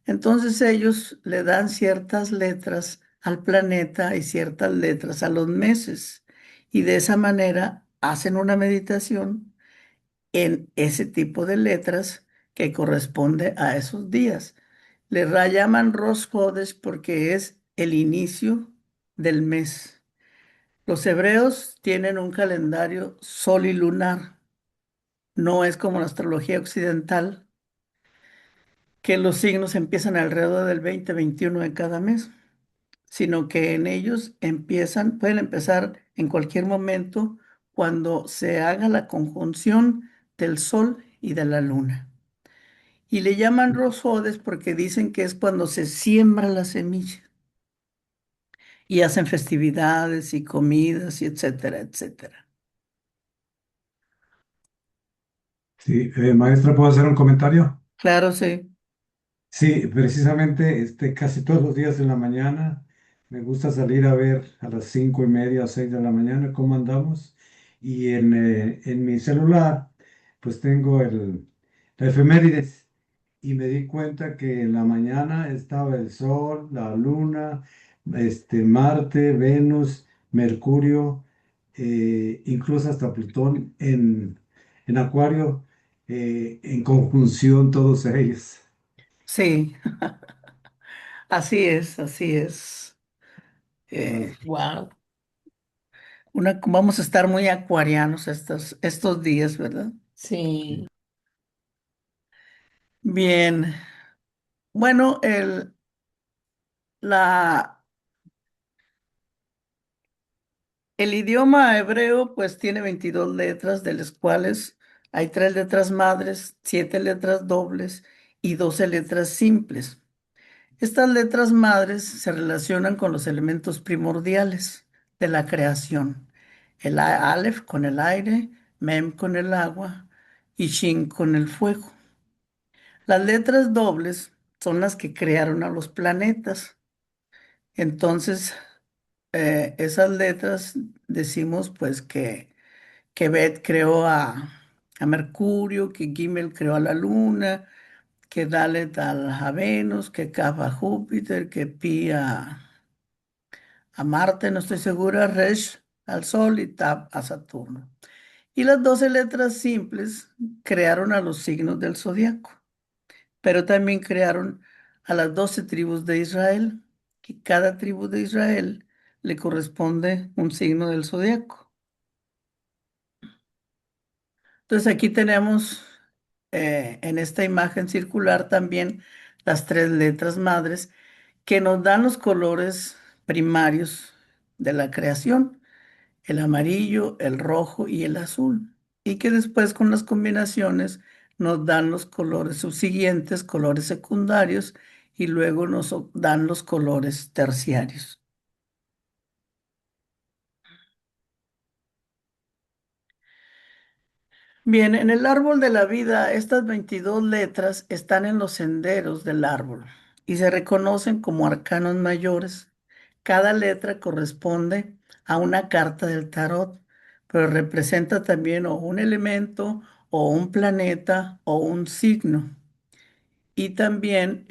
Entonces ellos le dan ciertas letras al planeta y ciertas letras a los meses, y de esa manera hacen una meditación en ese tipo de letras que corresponde a esos días. Llaman Rosh Hodesh porque es el inicio del mes. Los hebreos tienen un calendario sol y lunar. No es como la astrología occidental, que los signos empiezan alrededor del 20-21 de cada mes, sino que en ellos pueden empezar en cualquier momento cuando se haga la conjunción del sol y de la luna. Y le llaman rosodes porque dicen que es cuando se siembra la semilla y hacen festividades y comidas y etcétera, etcétera. Sí, maestra, ¿puedo hacer un comentario? Claro, sí. Sí, precisamente casi todos los días en la mañana me gusta salir a ver a las 5:30 o 6 de la mañana cómo andamos. Y en mi celular, pues tengo la efemérides. Y me di cuenta que en la mañana estaba el Sol, la Luna, Marte, Venus, Mercurio, incluso hasta Plutón en Acuario, en conjunción todos ellos. Sí, así es, así es. Ah, Wow. Vamos a estar muy acuarianos estos días, ¿verdad? sí. Sí, Bien. Bueno, la, el idioma hebreo pues tiene 22 letras, de las cuales hay 3 letras madres, 7 letras dobles y 12 letras simples. Estas letras madres se relacionan con los elementos primordiales de la creación. El Aleph con el aire, Mem con el agua y Shin con el fuego. Las letras dobles son las que crearon a los planetas. Entonces, esas letras decimos pues que Bet creó a Mercurio, que Gimel creó a la Luna, que Dalet a Venus, que Kaf a Júpiter, que Pi a Marte, no estoy segura, Resh al Sol y Tab a Saturno. Y las 12 letras simples crearon a los signos del zodiaco, pero también crearon a las 12 tribus de Israel, que cada tribu de Israel le corresponde un signo del zodiaco. Entonces aquí tenemos en esta imagen circular también las tres letras madres que nos dan los colores primarios de la creación, el amarillo, el rojo y el azul, y que después con las combinaciones nos dan los colores subsiguientes, colores secundarios, y luego nos dan los colores terciarios. Bien, en el árbol de la vida, estas 22 letras están en los senderos del árbol y se reconocen como arcanos mayores. Cada letra corresponde a una carta del tarot, pero representa también o un elemento, o un planeta, o un signo. Y también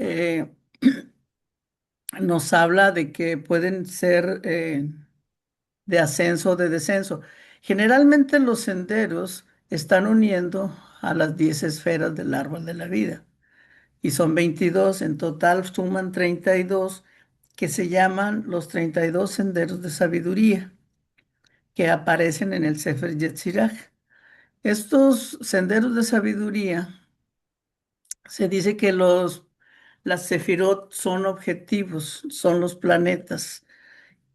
nos habla de que pueden ser de ascenso o de descenso. Generalmente los senderos están uniendo a las 10 esferas del árbol de la vida y son 22, en total suman 32 que se llaman los 32 senderos de sabiduría que aparecen en el Sefer Yetzirah. Estos senderos de sabiduría se dice que las sefirot son objetivos, son los planetas.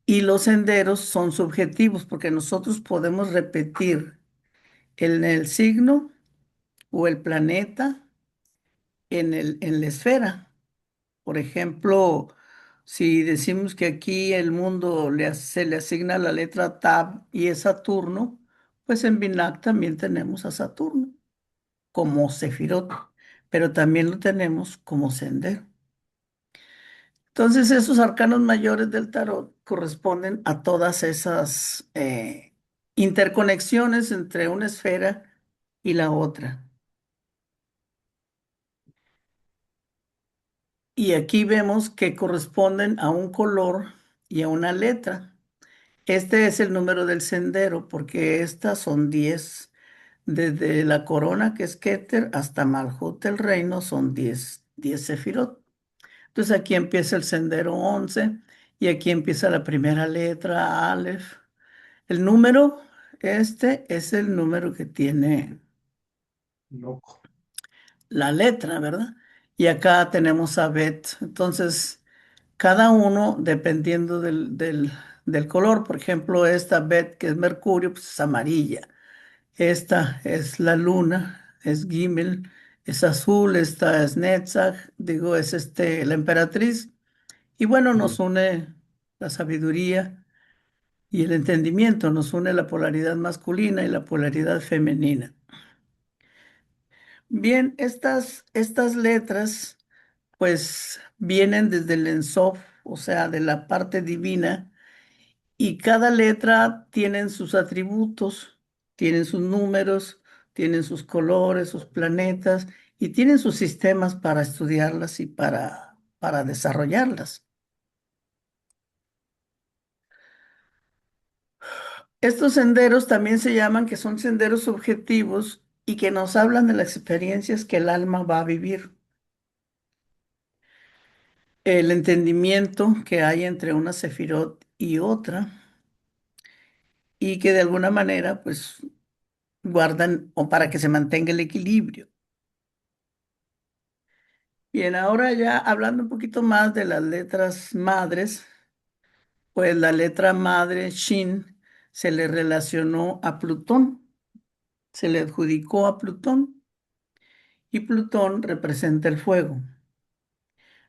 Y los senderos son subjetivos porque nosotros podemos repetir el signo o el planeta en la esfera. Por ejemplo, si decimos que aquí el mundo se le asigna la letra Tab y es Saturno, pues en Binah también tenemos a Saturno como Sefirot, pero también lo tenemos como sendero. Entonces, esos arcanos mayores del tarot corresponden a todas esas interconexiones entre una esfera y la otra. Y aquí vemos que corresponden a un color y a una letra. Este es el número del sendero, porque estas son 10. Desde la corona, que es Keter, hasta Malhut, el reino, son 10 sefirot. Entonces aquí empieza el sendero 11 y aquí empieza la primera letra, Aleph. El número, este es el número que tiene Loco. la letra, ¿verdad? Y acá tenemos a Bet. Entonces, cada uno, dependiendo del color, por ejemplo, esta Bet, que es Mercurio, pues es amarilla. Esta es la luna, es Gimel, es azul, esta es Netzach, digo, es la emperatriz. Y bueno, nos Sí. une la sabiduría y el entendimiento, nos une la polaridad masculina y la polaridad femenina. Bien, estas letras pues vienen desde el Ein Sof, o sea, de la parte divina, y cada letra tiene sus atributos, tienen sus números, tienen sus colores, sus planetas y tienen sus sistemas para estudiarlas y para desarrollarlas. Estos senderos también se llaman que son senderos subjetivos y que nos hablan de las experiencias que el alma va a vivir, el entendimiento que hay entre una sefirot y otra y que de alguna manera pues guardan o para que se mantenga el equilibrio. Bien, ahora ya hablando un poquito más de las letras madres, pues la letra madre Shin se le relacionó a Plutón, se le adjudicó a Plutón y Plutón representa el fuego.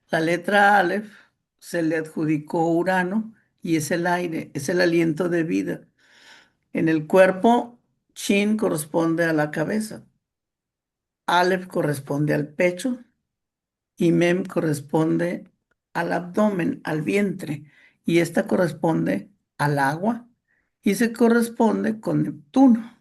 La letra Aleph se le adjudicó a Urano y es el aire, es el aliento de vida. En el cuerpo, Shin corresponde a la cabeza, Aleph corresponde al pecho y Mem corresponde al abdomen, al vientre, y esta corresponde al agua y se corresponde con Neptuno.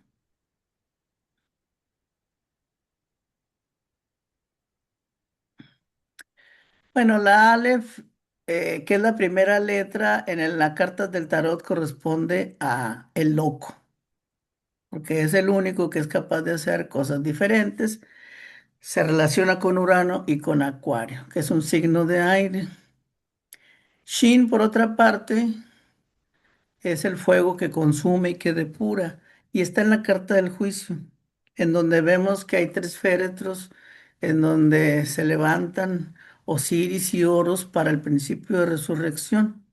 Bueno, la Aleph, que es la primera letra en la carta del tarot, corresponde a el loco, porque es el único que es capaz de hacer cosas diferentes. Se relaciona con Urano y con Acuario, que es un signo de aire. Shin, por otra parte, es el fuego que consume y que depura, y está en la carta del juicio. en donde vemos que hay tres féretros, en donde se levantan Osiris y Horus para el principio de resurrección.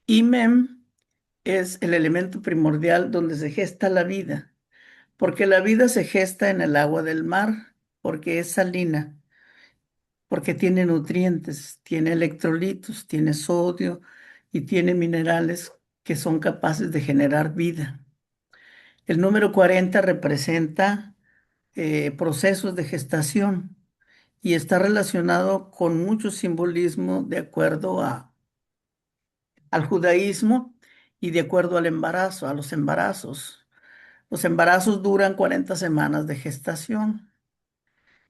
Y Mem es el elemento primordial donde se gesta la vida, porque la vida se gesta en el agua del mar, porque es salina, porque tiene nutrientes, tiene electrolitos, tiene sodio y tiene minerales que son capaces de generar vida. El número 40 representa procesos de gestación y está relacionado con mucho simbolismo de acuerdo al judaísmo y de acuerdo al embarazo, a los embarazos. Los embarazos duran 40 semanas de gestación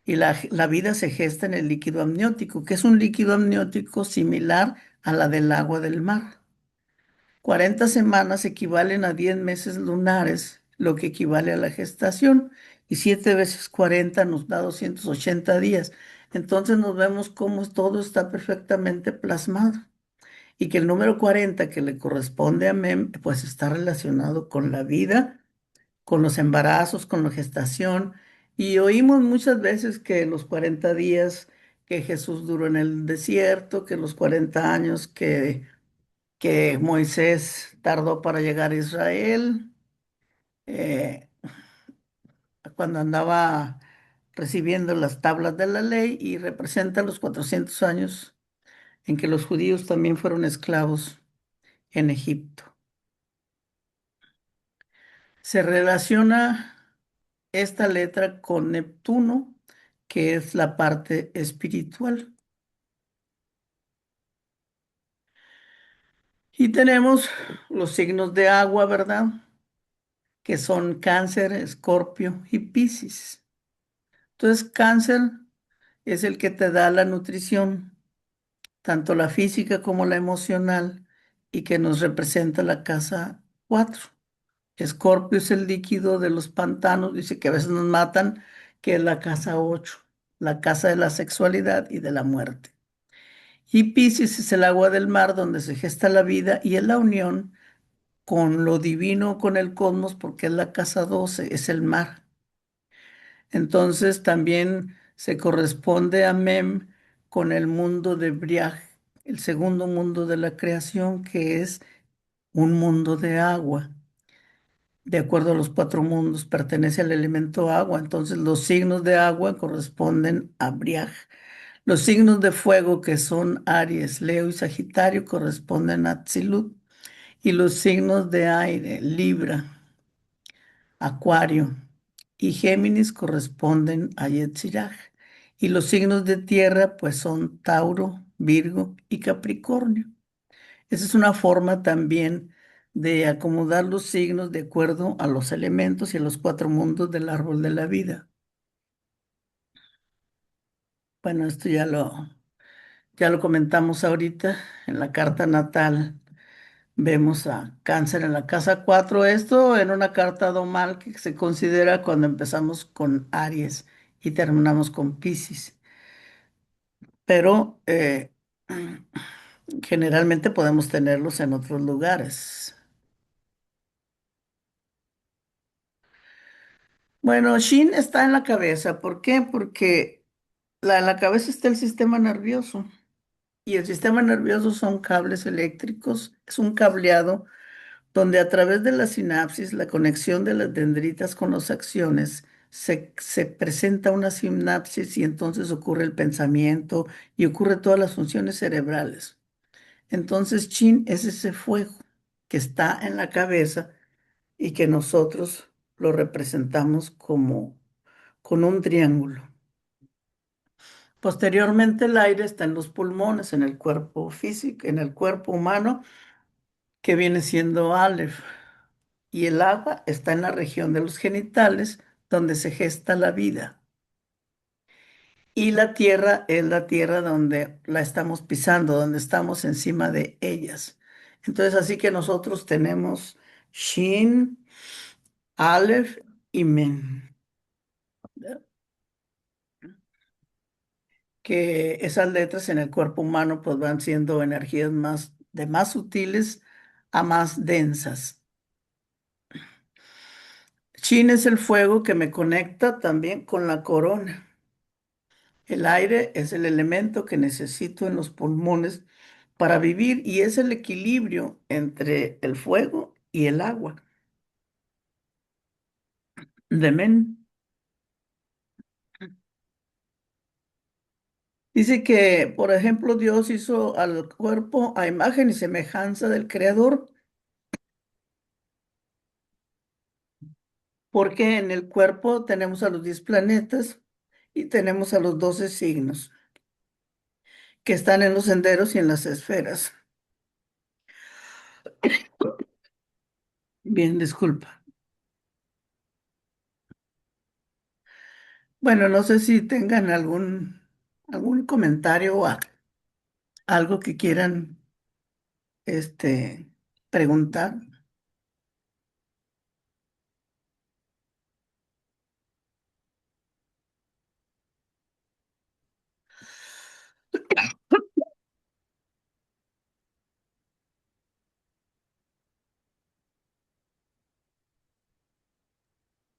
y la vida se gesta en el líquido amniótico, que es un líquido amniótico similar a la del agua del mar. 40 semanas equivalen a 10 meses lunares, lo que equivale a la gestación, y 7 veces 40 nos da 280 días. Entonces nos vemos cómo todo está perfectamente plasmado y que el número 40 que le corresponde a Mem, pues está relacionado con la vida, con los embarazos, con la gestación. Y oímos muchas veces que los 40 días que Jesús duró en el desierto, que los 40 años que Moisés tardó para llegar a Israel, eh, cuando andaba recibiendo las tablas de la ley y representa los 400 años en que los judíos también fueron esclavos en Egipto. Se relaciona esta letra con Neptuno, que es la parte espiritual. Y tenemos los signos de agua, ¿verdad? Que son Cáncer, Escorpio y Piscis. Entonces, Cáncer es el que te da la nutrición, tanto la física como la emocional, y que nos representa la casa 4. Escorpio es el líquido de los pantanos, dice que a veces nos matan, que es la casa 8, la casa de la sexualidad y de la muerte. Y Piscis es el agua del mar donde se gesta la vida y es la unión con lo divino, con el cosmos, porque es la casa 12, es el mar. Entonces también se corresponde a Mem con el mundo de Briaj, el segundo mundo de la creación, que es un mundo de agua. De acuerdo a los cuatro mundos, pertenece al elemento agua. Entonces los signos de agua corresponden a Briaj. Los signos de fuego, que son Aries, Leo y Sagitario, corresponden a Tzilut. Y los signos de aire, Libra, Acuario y Géminis, corresponden a Yetzirah. Y los signos de tierra, pues son Tauro, Virgo y Capricornio. Esa es una forma también de acomodar los signos de acuerdo a los elementos y a los cuatro mundos del árbol de la vida. Bueno, esto ya lo comentamos ahorita en la carta natal. Vemos a Cáncer en la casa 4. Esto en una carta domal que se considera cuando empezamos con Aries y terminamos con Piscis. Pero generalmente podemos tenerlos en otros lugares. Bueno, Shin está en la cabeza. ¿Por qué? Porque en la cabeza está el sistema nervioso. Y el sistema nervioso son cables eléctricos, es un cableado donde a través de la sinapsis, la conexión de las dendritas con las acciones, se presenta una sinapsis y entonces ocurre el pensamiento y ocurre todas las funciones cerebrales. Entonces, Chin es ese fuego que está en la cabeza y que nosotros lo representamos como con un triángulo. Posteriormente, el aire está en los pulmones, en el cuerpo físico, en el cuerpo humano, que viene siendo Aleph. Y el agua está en la región de los genitales, donde se gesta la vida. Y la tierra es la tierra donde la estamos pisando, donde estamos encima de ellas. Entonces, así que nosotros tenemos Shin, Aleph y Men, que esas letras en el cuerpo humano pues van siendo energías de más sutiles a más densas. Chin es el fuego que me conecta también con la corona. El aire es el elemento que necesito en los pulmones para vivir y es el equilibrio entre el fuego y el agua. De men. Dice que, por ejemplo, Dios hizo al cuerpo a imagen y semejanza del Creador, porque en el cuerpo tenemos a los 10 planetas y tenemos a los 12 signos que están en los senderos y en las esferas. Bien, disculpa. Bueno, no sé si tengan algún comentario o algo que quieran preguntar.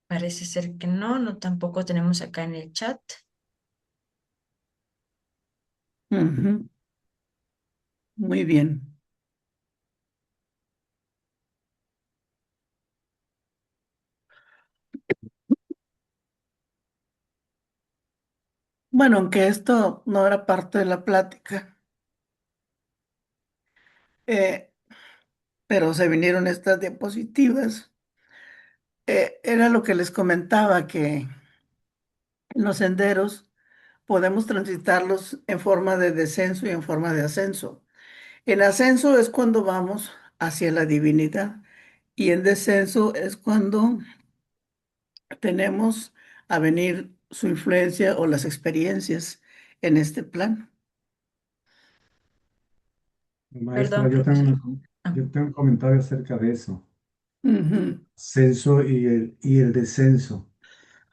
Parece ser que no, no tampoco tenemos acá en el chat. Ujú, muy bien. Bueno, aunque esto no era parte de la plática, eh, pero se vinieron estas diapositivas. Era lo que les comentaba, que en los senderos podemos transitarlos en forma de descenso y en forma de ascenso. En ascenso es cuando vamos hacia la divinidad y en descenso es cuando tenemos a venir su influencia o las experiencias en este plano. Maestra, Perdón, profesor. Ah, yo tengo un comentario acerca de eso, Ujú. ascenso y el descenso.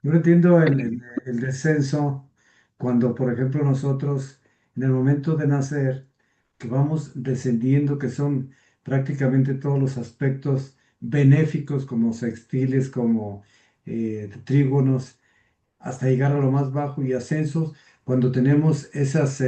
Yo no entiendo el descenso cuando, por ejemplo, nosotros en el momento de nacer, que vamos descendiendo, que son prácticamente todos los aspectos benéficos como sextiles, como trígonos, hasta llegar a lo más bajo y ascensos, cuando tenemos esas,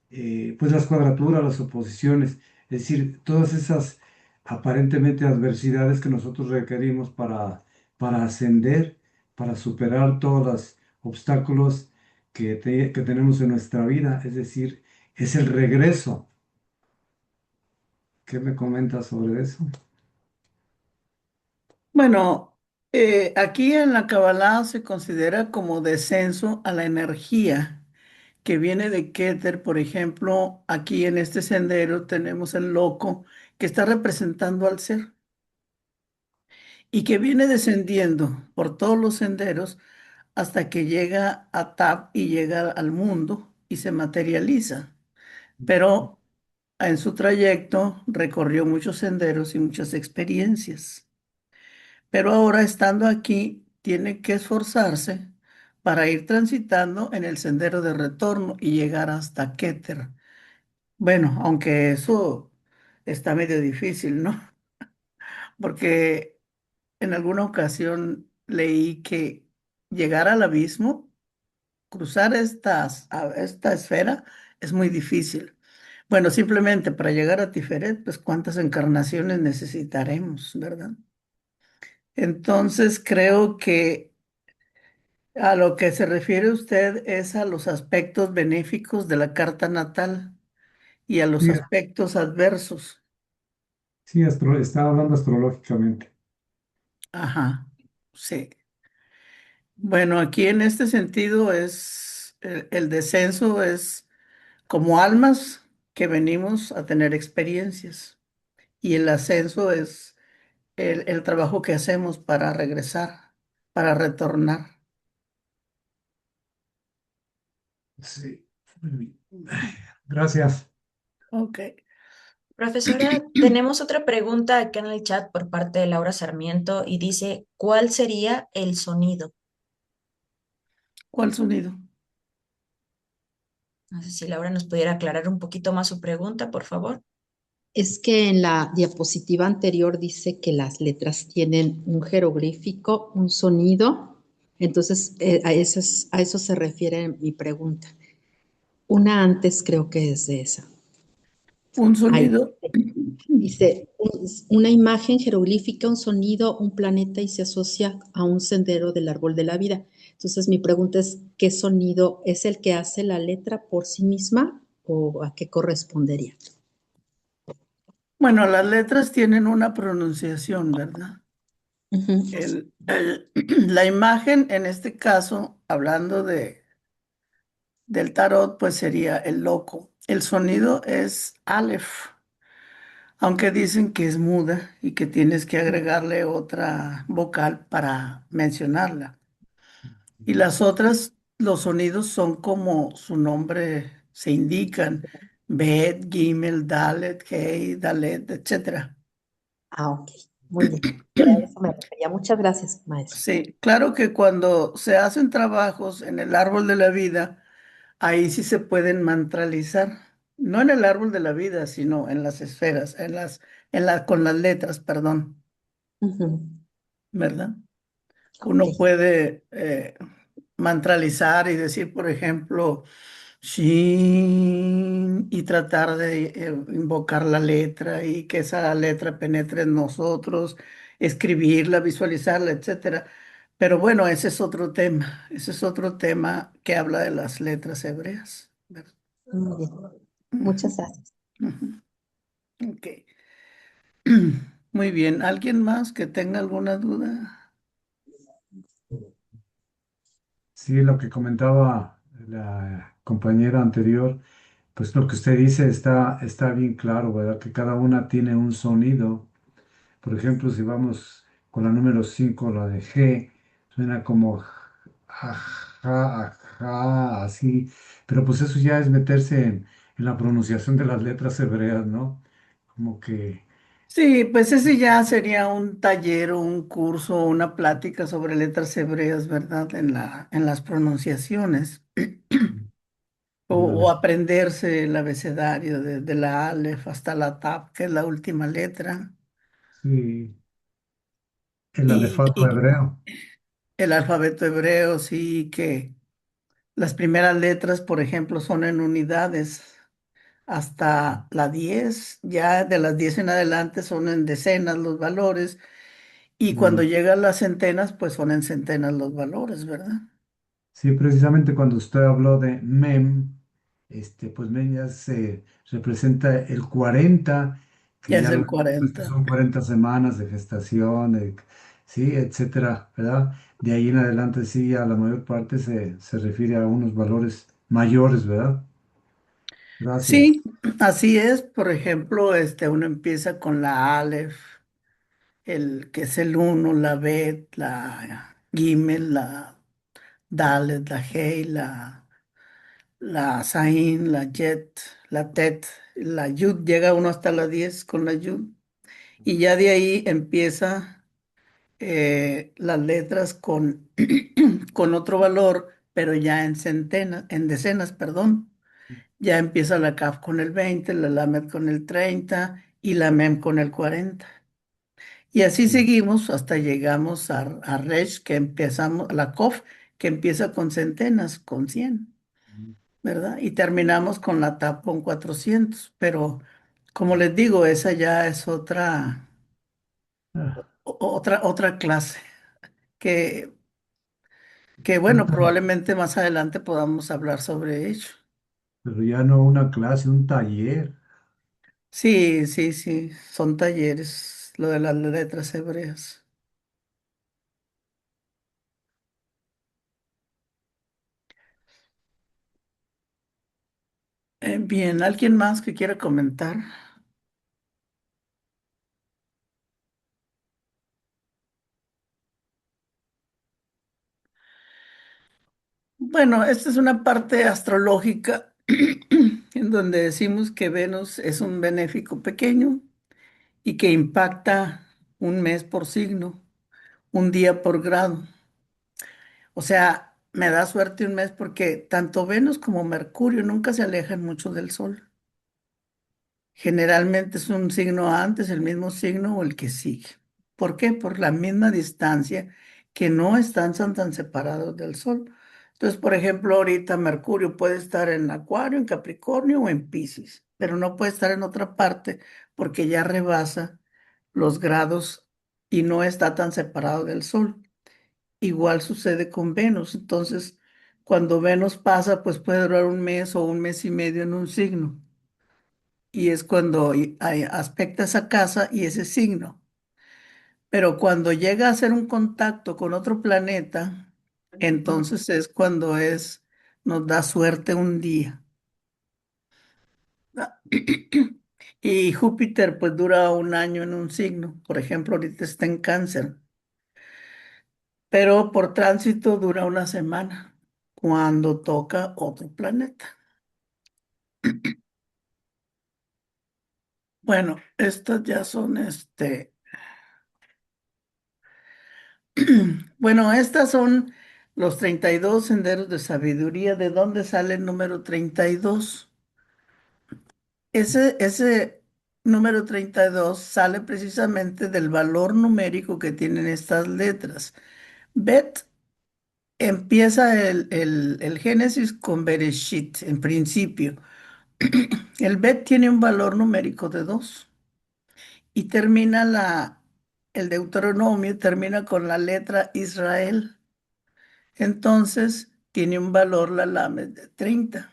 pues las cuadraturas, las oposiciones, es decir, todas esas aparentemente adversidades que nosotros requerimos para ascender, para superar todos los obstáculos que tenemos en nuestra vida, es decir, es el regreso. ¿Qué me comentas sobre eso? Bueno, aquí en la Kabbalah se considera como descenso a la energía que viene de Keter. Por ejemplo, aquí en este sendero tenemos el loco que está representando al ser y que viene descendiendo por todos los senderos hasta que llega a Tab y llega al mundo y se materializa. Pero en su trayecto recorrió muchos senderos y muchas experiencias. Pero ahora estando aquí, tiene que esforzarse para ir transitando en el sendero de retorno y llegar hasta Keter. Bueno, aunque eso está medio difícil, ¿no? Porque en alguna ocasión leí que llegar al abismo, cruzar esta esfera, es muy difícil. Bueno, simplemente para llegar a Tiferet, pues cuántas encarnaciones necesitaremos, ¿verdad? Entonces creo que a lo que se refiere usted es a los aspectos benéficos de la carta natal y a los Sí, aspectos adversos. sí, estaba hablando astrológicamente. Ajá, sí. Bueno, aquí en este sentido es el descenso es como almas que venimos a tener experiencias y el ascenso es el trabajo que hacemos para regresar, para retornar. Sí. Gracias. Ok. profesora, tenemos otra pregunta acá en el chat por parte de Laura Sarmiento y dice, ¿cuál sería el sonido? ¿Cuál sonido? No sé si Laura nos pudiera aclarar un poquito más su pregunta, por favor. Es que en la diapositiva anterior dice que las letras tienen un jeroglífico, un sonido. Entonces, a eso se refiere mi pregunta. Una antes creo que es de esa. Un Ahí sonido. dice, una imagen jeroglífica, un sonido, un planeta y se asocia a un sendero del árbol de la vida. Entonces, mi pregunta es, ¿qué sonido es el que hace la letra por sí misma o a qué correspondería? Bueno, las letras tienen una pronunciación, ¿verdad? Ujú. La imagen, en este caso, hablando del tarot, pues sería el loco. El sonido es Aleph, aunque dicen que es muda y que tienes que agregarle otra vocal para mencionarla. Y las otras, los sonidos son como su nombre se indican, Bet, Gimel, Dalet, Hey, Dalet, etcétera. Ah, ok, muy bien. Era a eso me refería. Muchas gracias, maestro. Sí, claro que cuando se hacen trabajos en el árbol de la vida, ahí sí se pueden mantralizar. No en el árbol de la vida, sino en las esferas, con las letras, perdón, Ujú. ¿verdad? Ok. Uno puede mantralizar y decir, por ejemplo, Shin, y tratar de invocar la letra y que esa letra penetre en nosotros, escribirla, visualizarla, etcétera. Pero bueno, ese es otro tema que habla de las letras hebreas, ¿verdad? Muy bien. Ujú, Muchas gracias. ujú. Ok. Muy bien. ¿Alguien más que tenga alguna duda? Sí, lo que comentaba la compañera anterior, pues lo que usted dice está bien claro, ¿verdad? Que cada una tiene un sonido. Por ejemplo, si vamos con la número 5, la de G, suena como ajá, ajá, así. Pero pues eso ya es meterse en la pronunciación de las letras hebreas, ¿no? Como que... Sí, pues ese ya sería un taller o un curso o una plática sobre letras hebreas, ¿verdad? En las pronunciaciones. O ándale, aprenderse el abecedario de la Aleph hasta la Taf, que es la última letra. sí, el alefato Y hebreo. el alfabeto hebreo, sí, que las primeras letras, por ejemplo, son en unidades. Hasta la 10, ya de las 10 en adelante son en decenas los valores. Y cuando Sí. llegan las centenas, pues son en centenas los valores, ¿verdad? Sí, precisamente cuando usted habló de MEM, pues MEM ya se representa el 40, que Es ya lo el pues, que 40. son 40 semanas de gestación, sí, etcétera, ¿verdad? De ahí en adelante sí, a la mayor parte se refiere a unos valores mayores, ¿verdad? Gracias. Sí, así es. Por ejemplo, uno empieza con la Aleph, el que es el uno, la Bet, la Gimel, la Dalet, la Hey, la Zain, la Jet, la Tet, la Yud. Llega uno hasta la 10 con la Yud. Y ya de ahí empieza las letras con, con otro valor, pero ya en centenas, en decenas, perdón. Ya empieza la Kaf con el 20, la Lamed con el 30 y la Mem con el 40. Y así seguimos hasta llegamos a Resh, que empezamos, la Kof, que empieza con centenas, con 100, ¿verdad? Y terminamos con la Tap con 400. Pero como les digo, esa ya es Ah, otra clase que, que bueno, otra, probablemente más adelante podamos hablar sobre ello. pero ya no una clase, un taller. Sí, sí, sí, son talleres, lo de las letras hebreas. Bien, ¿alguien más que quiera comentar? Bueno, esta es una parte astrológica en donde decimos que Venus es un benéfico pequeño y que impacta un mes por signo, un día por grado. O sea, me da suerte un mes porque tanto Venus como Mercurio nunca se alejan mucho del Sol. Generalmente es un signo antes, el mismo signo o el que sigue. ¿Por qué? Por la misma distancia que no están tan separados del Sol. Entonces, por ejemplo, ahorita Mercurio puede estar en Acuario, en Capricornio o en Piscis, pero no puede estar en otra parte porque ya rebasa los grados y no está tan separado del Sol. Igual sucede con Venus. Entonces, cuando Venus pasa, pues puede durar un mes o un mes y medio en un signo y es cuando aspecta esa casa y ese signo. Pero cuando llega a hacer un contacto con otro planeta, entonces es cuando nos da suerte un día. Y Júpiter pues dura un año en un signo. Por ejemplo, ahorita está en Cáncer, pero por tránsito dura una semana cuando toca otro planeta. Bueno, estas ya son Bueno, estas son los 32 senderos de sabiduría. ¿De dónde sale el número 32? Ese número 32 sale precisamente del valor numérico que tienen estas letras. Bet empieza el Génesis con Bereshit, en principio. El Bet tiene un valor numérico de 2 y termina el Deuteronomio termina con la letra Israel. Entonces, tiene un valor la lamed de 30.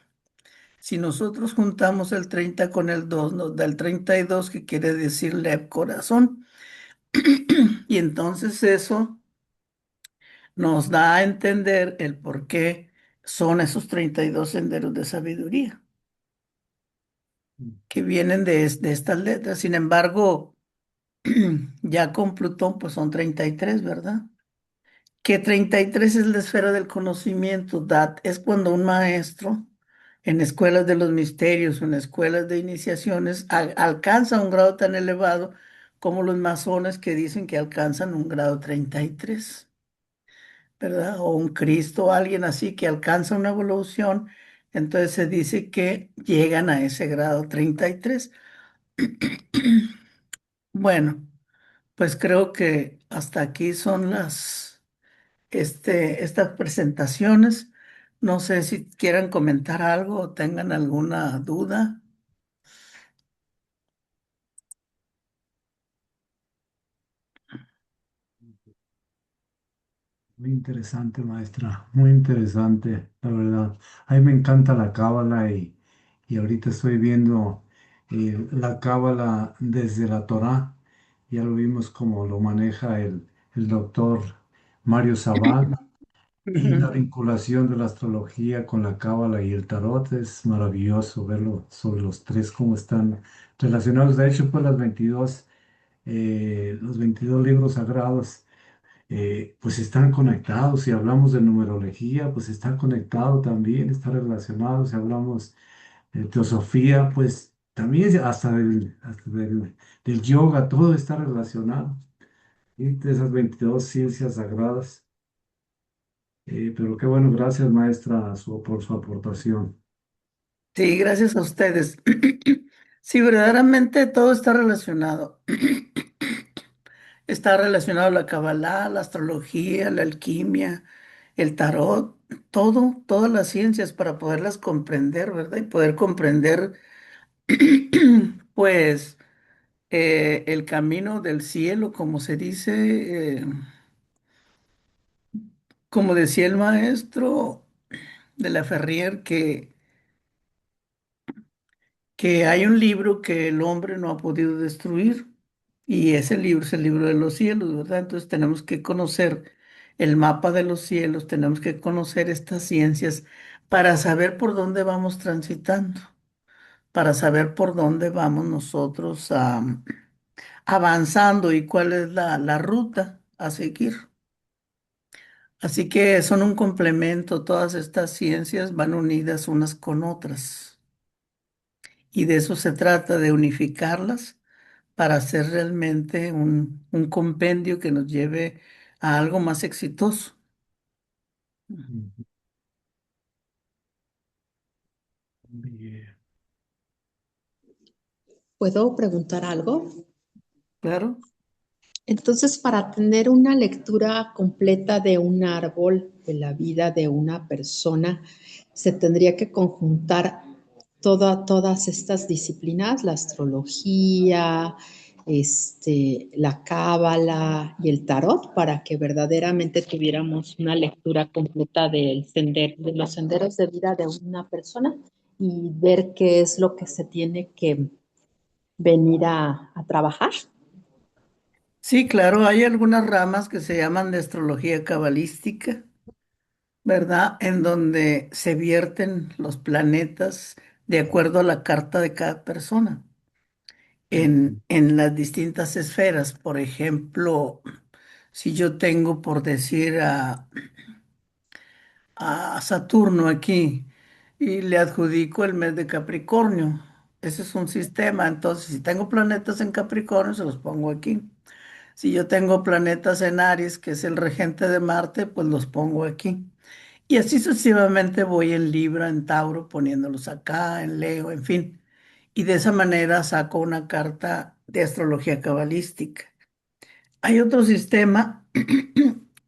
Si nosotros juntamos el 30 con el 2, nos da el 32, que quiere decir Lev, corazón. Y entonces eso nos da a entender el por qué son esos 32 senderos de sabiduría que vienen de estas letras. Sin embargo, ya con Plutón, pues son 33, ¿verdad? Que 33 es la esfera del conocimiento. Es cuando un maestro en escuelas de los misterios o en escuelas de iniciaciones alcanza un grado tan elevado como los masones que dicen que alcanzan un grado 33, ¿verdad? O un Cristo, alguien así que alcanza una evolución. Entonces se dice que llegan a ese grado 33. Bueno, pues creo que hasta aquí son estas presentaciones. No sé si quieran comentar algo o tengan alguna duda. Muy interesante, maestra, muy interesante, la verdad. A mí me encanta la cábala y ahorita estoy viendo la cábala desde la Torá. Ya lo vimos como lo maneja el doctor Mario Sabán y la Ujú. vinculación de la astrología con la cábala y el tarot es maravilloso verlo sobre los tres, cómo están relacionados. De hecho, pues los 22 libros sagrados pues están conectados. Si hablamos de numerología, pues está conectado también, está relacionado. Si hablamos de teosofía, pues también hasta del yoga, todo está relacionado. Y de esas 22 ciencias sagradas. Pero qué bueno, gracias maestra por su aportación. Sí, gracias a ustedes. Sí, verdaderamente todo está relacionado. Está relacionado la cabalá, la astrología, la alquimia, el tarot, todas las ciencias para poderlas comprender, ¿verdad? Y poder comprender, pues, el camino del cielo, como se dice, como decía el maestro de la Ferrier, que hay un libro que el hombre no ha podido destruir y ese libro es el libro de los cielos, ¿verdad? Entonces tenemos que conocer el mapa de los cielos, tenemos que conocer estas ciencias para saber por dónde vamos transitando, para saber por dónde vamos nosotros avanzando y cuál es la ruta a seguir. Así que son un complemento, todas estas ciencias van unidas unas con otras y de eso se trata, de unificarlas para hacer realmente un compendio que nos lleve a algo más exitoso. Ujú. Bien. ¿Puedo preguntar algo? Claro. Entonces, para tener una lectura completa de un árbol de la vida de una persona, se tendría que conjuntar todas estas disciplinas, la astrología, la cábala y el tarot, para que verdaderamente tuviéramos una lectura completa de los senderos de vida de una persona y ver qué es lo que se tiene que venir a trabajar. Sí, claro, hay algunas ramas que se llaman de astrología cabalística, ¿verdad? En donde se vierten los planetas de acuerdo a la carta de cada persona en las distintas esferas. Por ejemplo, si yo tengo, por decir, a Saturno aquí y le adjudico el mes de Capricornio, ese es un sistema. Entonces, si tengo planetas en Capricornio, se los pongo aquí. Si yo tengo planetas en Aries, que es el regente de Marte, pues los pongo aquí. Y así sucesivamente voy en Libra, en Tauro, poniéndolos acá, en Leo, en fin. Y de esa manera saco una carta de astrología cabalística. Hay otro sistema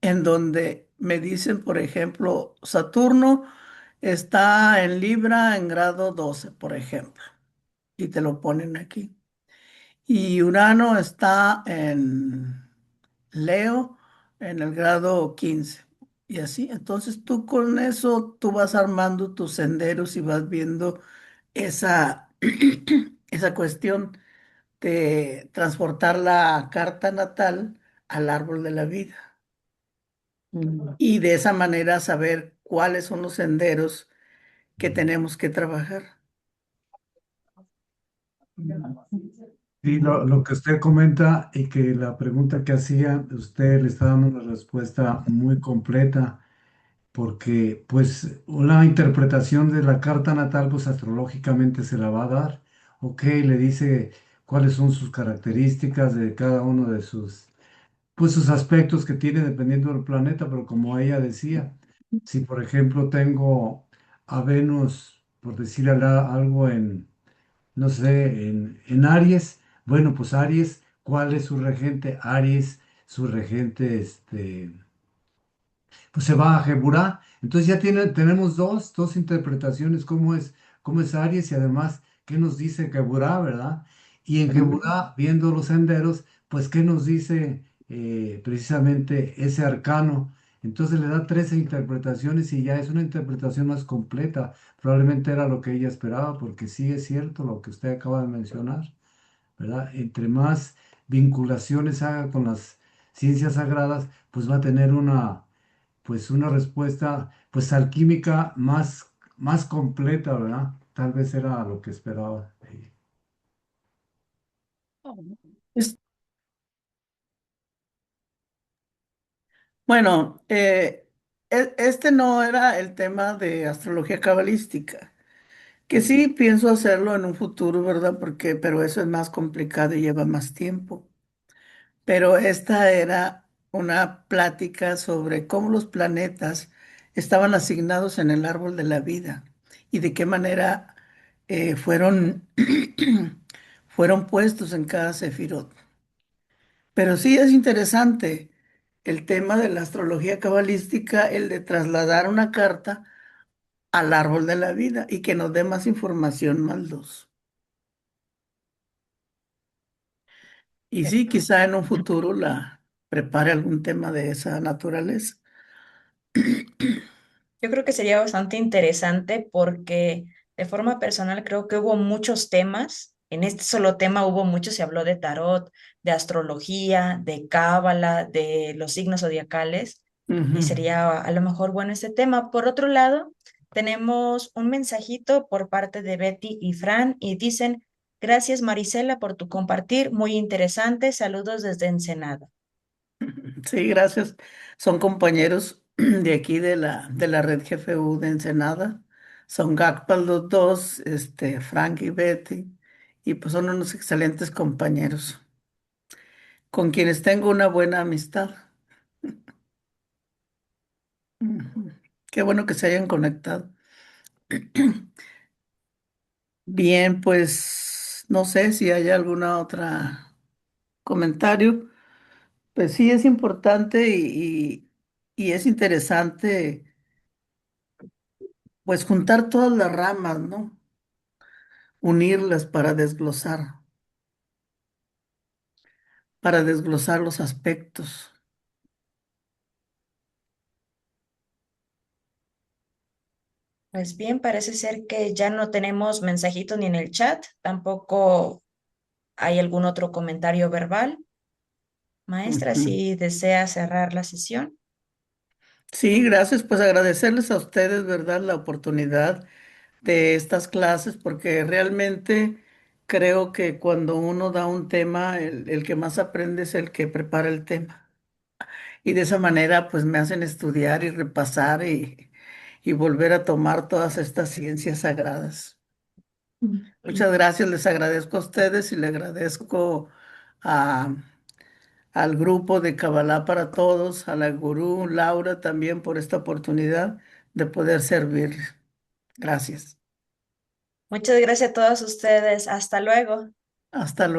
en donde me dicen, por ejemplo, Saturno está en Libra en grado 12, por ejemplo, y te lo ponen aquí. Y Urano está en Leo en el grado 15. Y así, entonces tú con eso, tú vas armando tus senderos y vas viendo esa, esa cuestión de transportar la carta natal al árbol de la vida. Mm. Y de esa manera saber cuáles son los senderos que tenemos que trabajar. Sí, lo que usted comenta y que la pregunta que hacía, usted le está dando una respuesta muy completa, porque pues una interpretación de la carta natal, pues astrológicamente se la va a dar. Ok, le dice cuáles son sus características de cada uno de sus, pues sus aspectos que tiene dependiendo del planeta, pero como ella decía, si por ejemplo tengo a Venus, por decir algo en no sé, en Aries, bueno, pues Aries, ¿cuál es su regente? Aries, su regente, pues se va a Geburá. Entonces ya tenemos dos interpretaciones, cómo es Aries y además qué nos dice Geburá, ¿verdad? Y en Geburá, viendo los senderos, pues qué nos dice precisamente ese arcano. Entonces le da 13 interpretaciones y ya es una interpretación más completa. Probablemente era lo que ella esperaba, porque sí es cierto lo que usted acaba de mencionar, ¿verdad? Entre más vinculaciones haga con las ciencias sagradas, pues va a tener pues una respuesta, pues alquímica más completa, ¿verdad? Tal vez era lo que esperaba ella. Es- Bueno, este no era el tema de astrología cabalística, que sí pienso hacerlo en un futuro, ¿verdad? Pero eso es más complicado y lleva más tiempo. Pero esta era una plática sobre cómo los planetas estaban asignados en el árbol de la vida y de qué manera fueron, fueron puestos en cada sefirot. Pero sí es interesante el tema de la astrología cabalística, el de trasladar una carta al árbol de la vida y que nos dé más información más dos. Y sí, quizá en un futuro la prepare algún tema de esa naturaleza. Yo creo que sería bastante interesante porque de forma personal creo que hubo muchos temas. En este solo tema hubo mucho, se habló de tarot, de astrología, de cábala, de los signos zodiacales y Ujú. sería a lo mejor bueno este tema. Por otro lado, tenemos un mensajito por parte de Betty y Fran y dicen, gracias Marisela por tu compartir, muy interesante, saludos desde Ensenada. Sí, gracias. Son compañeros de aquí de la red GFU de Ensenada. Son GACPAL los dos, Frank y Betty, y pues son unos excelentes compañeros con quienes tengo una buena amistad. Ujú. Qué bueno que se hayan conectado. Bien, pues no sé si hay alguna otra comentario. Pues sí, es importante y es interesante, pues juntar todas las ramas, ¿no? Unirlas para desglosar los aspectos. Pues bien, parece ser que ya no tenemos mensajitos ni en el chat, tampoco hay algún otro comentario verbal. Maestra, Ujú. si desea cerrar la sesión. Sí, gracias. Pues agradecerles a ustedes, ¿verdad?, la oportunidad de estas clases, porque realmente creo que cuando uno da un tema, el que más aprende es el que prepara el tema. Y de esa manera, pues me hacen estudiar y repasar y volver a tomar todas estas ciencias sagradas. Muchas gracias, les agradezco a ustedes y le agradezco a, al grupo de Kabbalah para Todos, a la gurú Laura también por esta oportunidad de poder servir. Gracias. Muchas gracias a todos ustedes. Hasta luego. Hasta luego.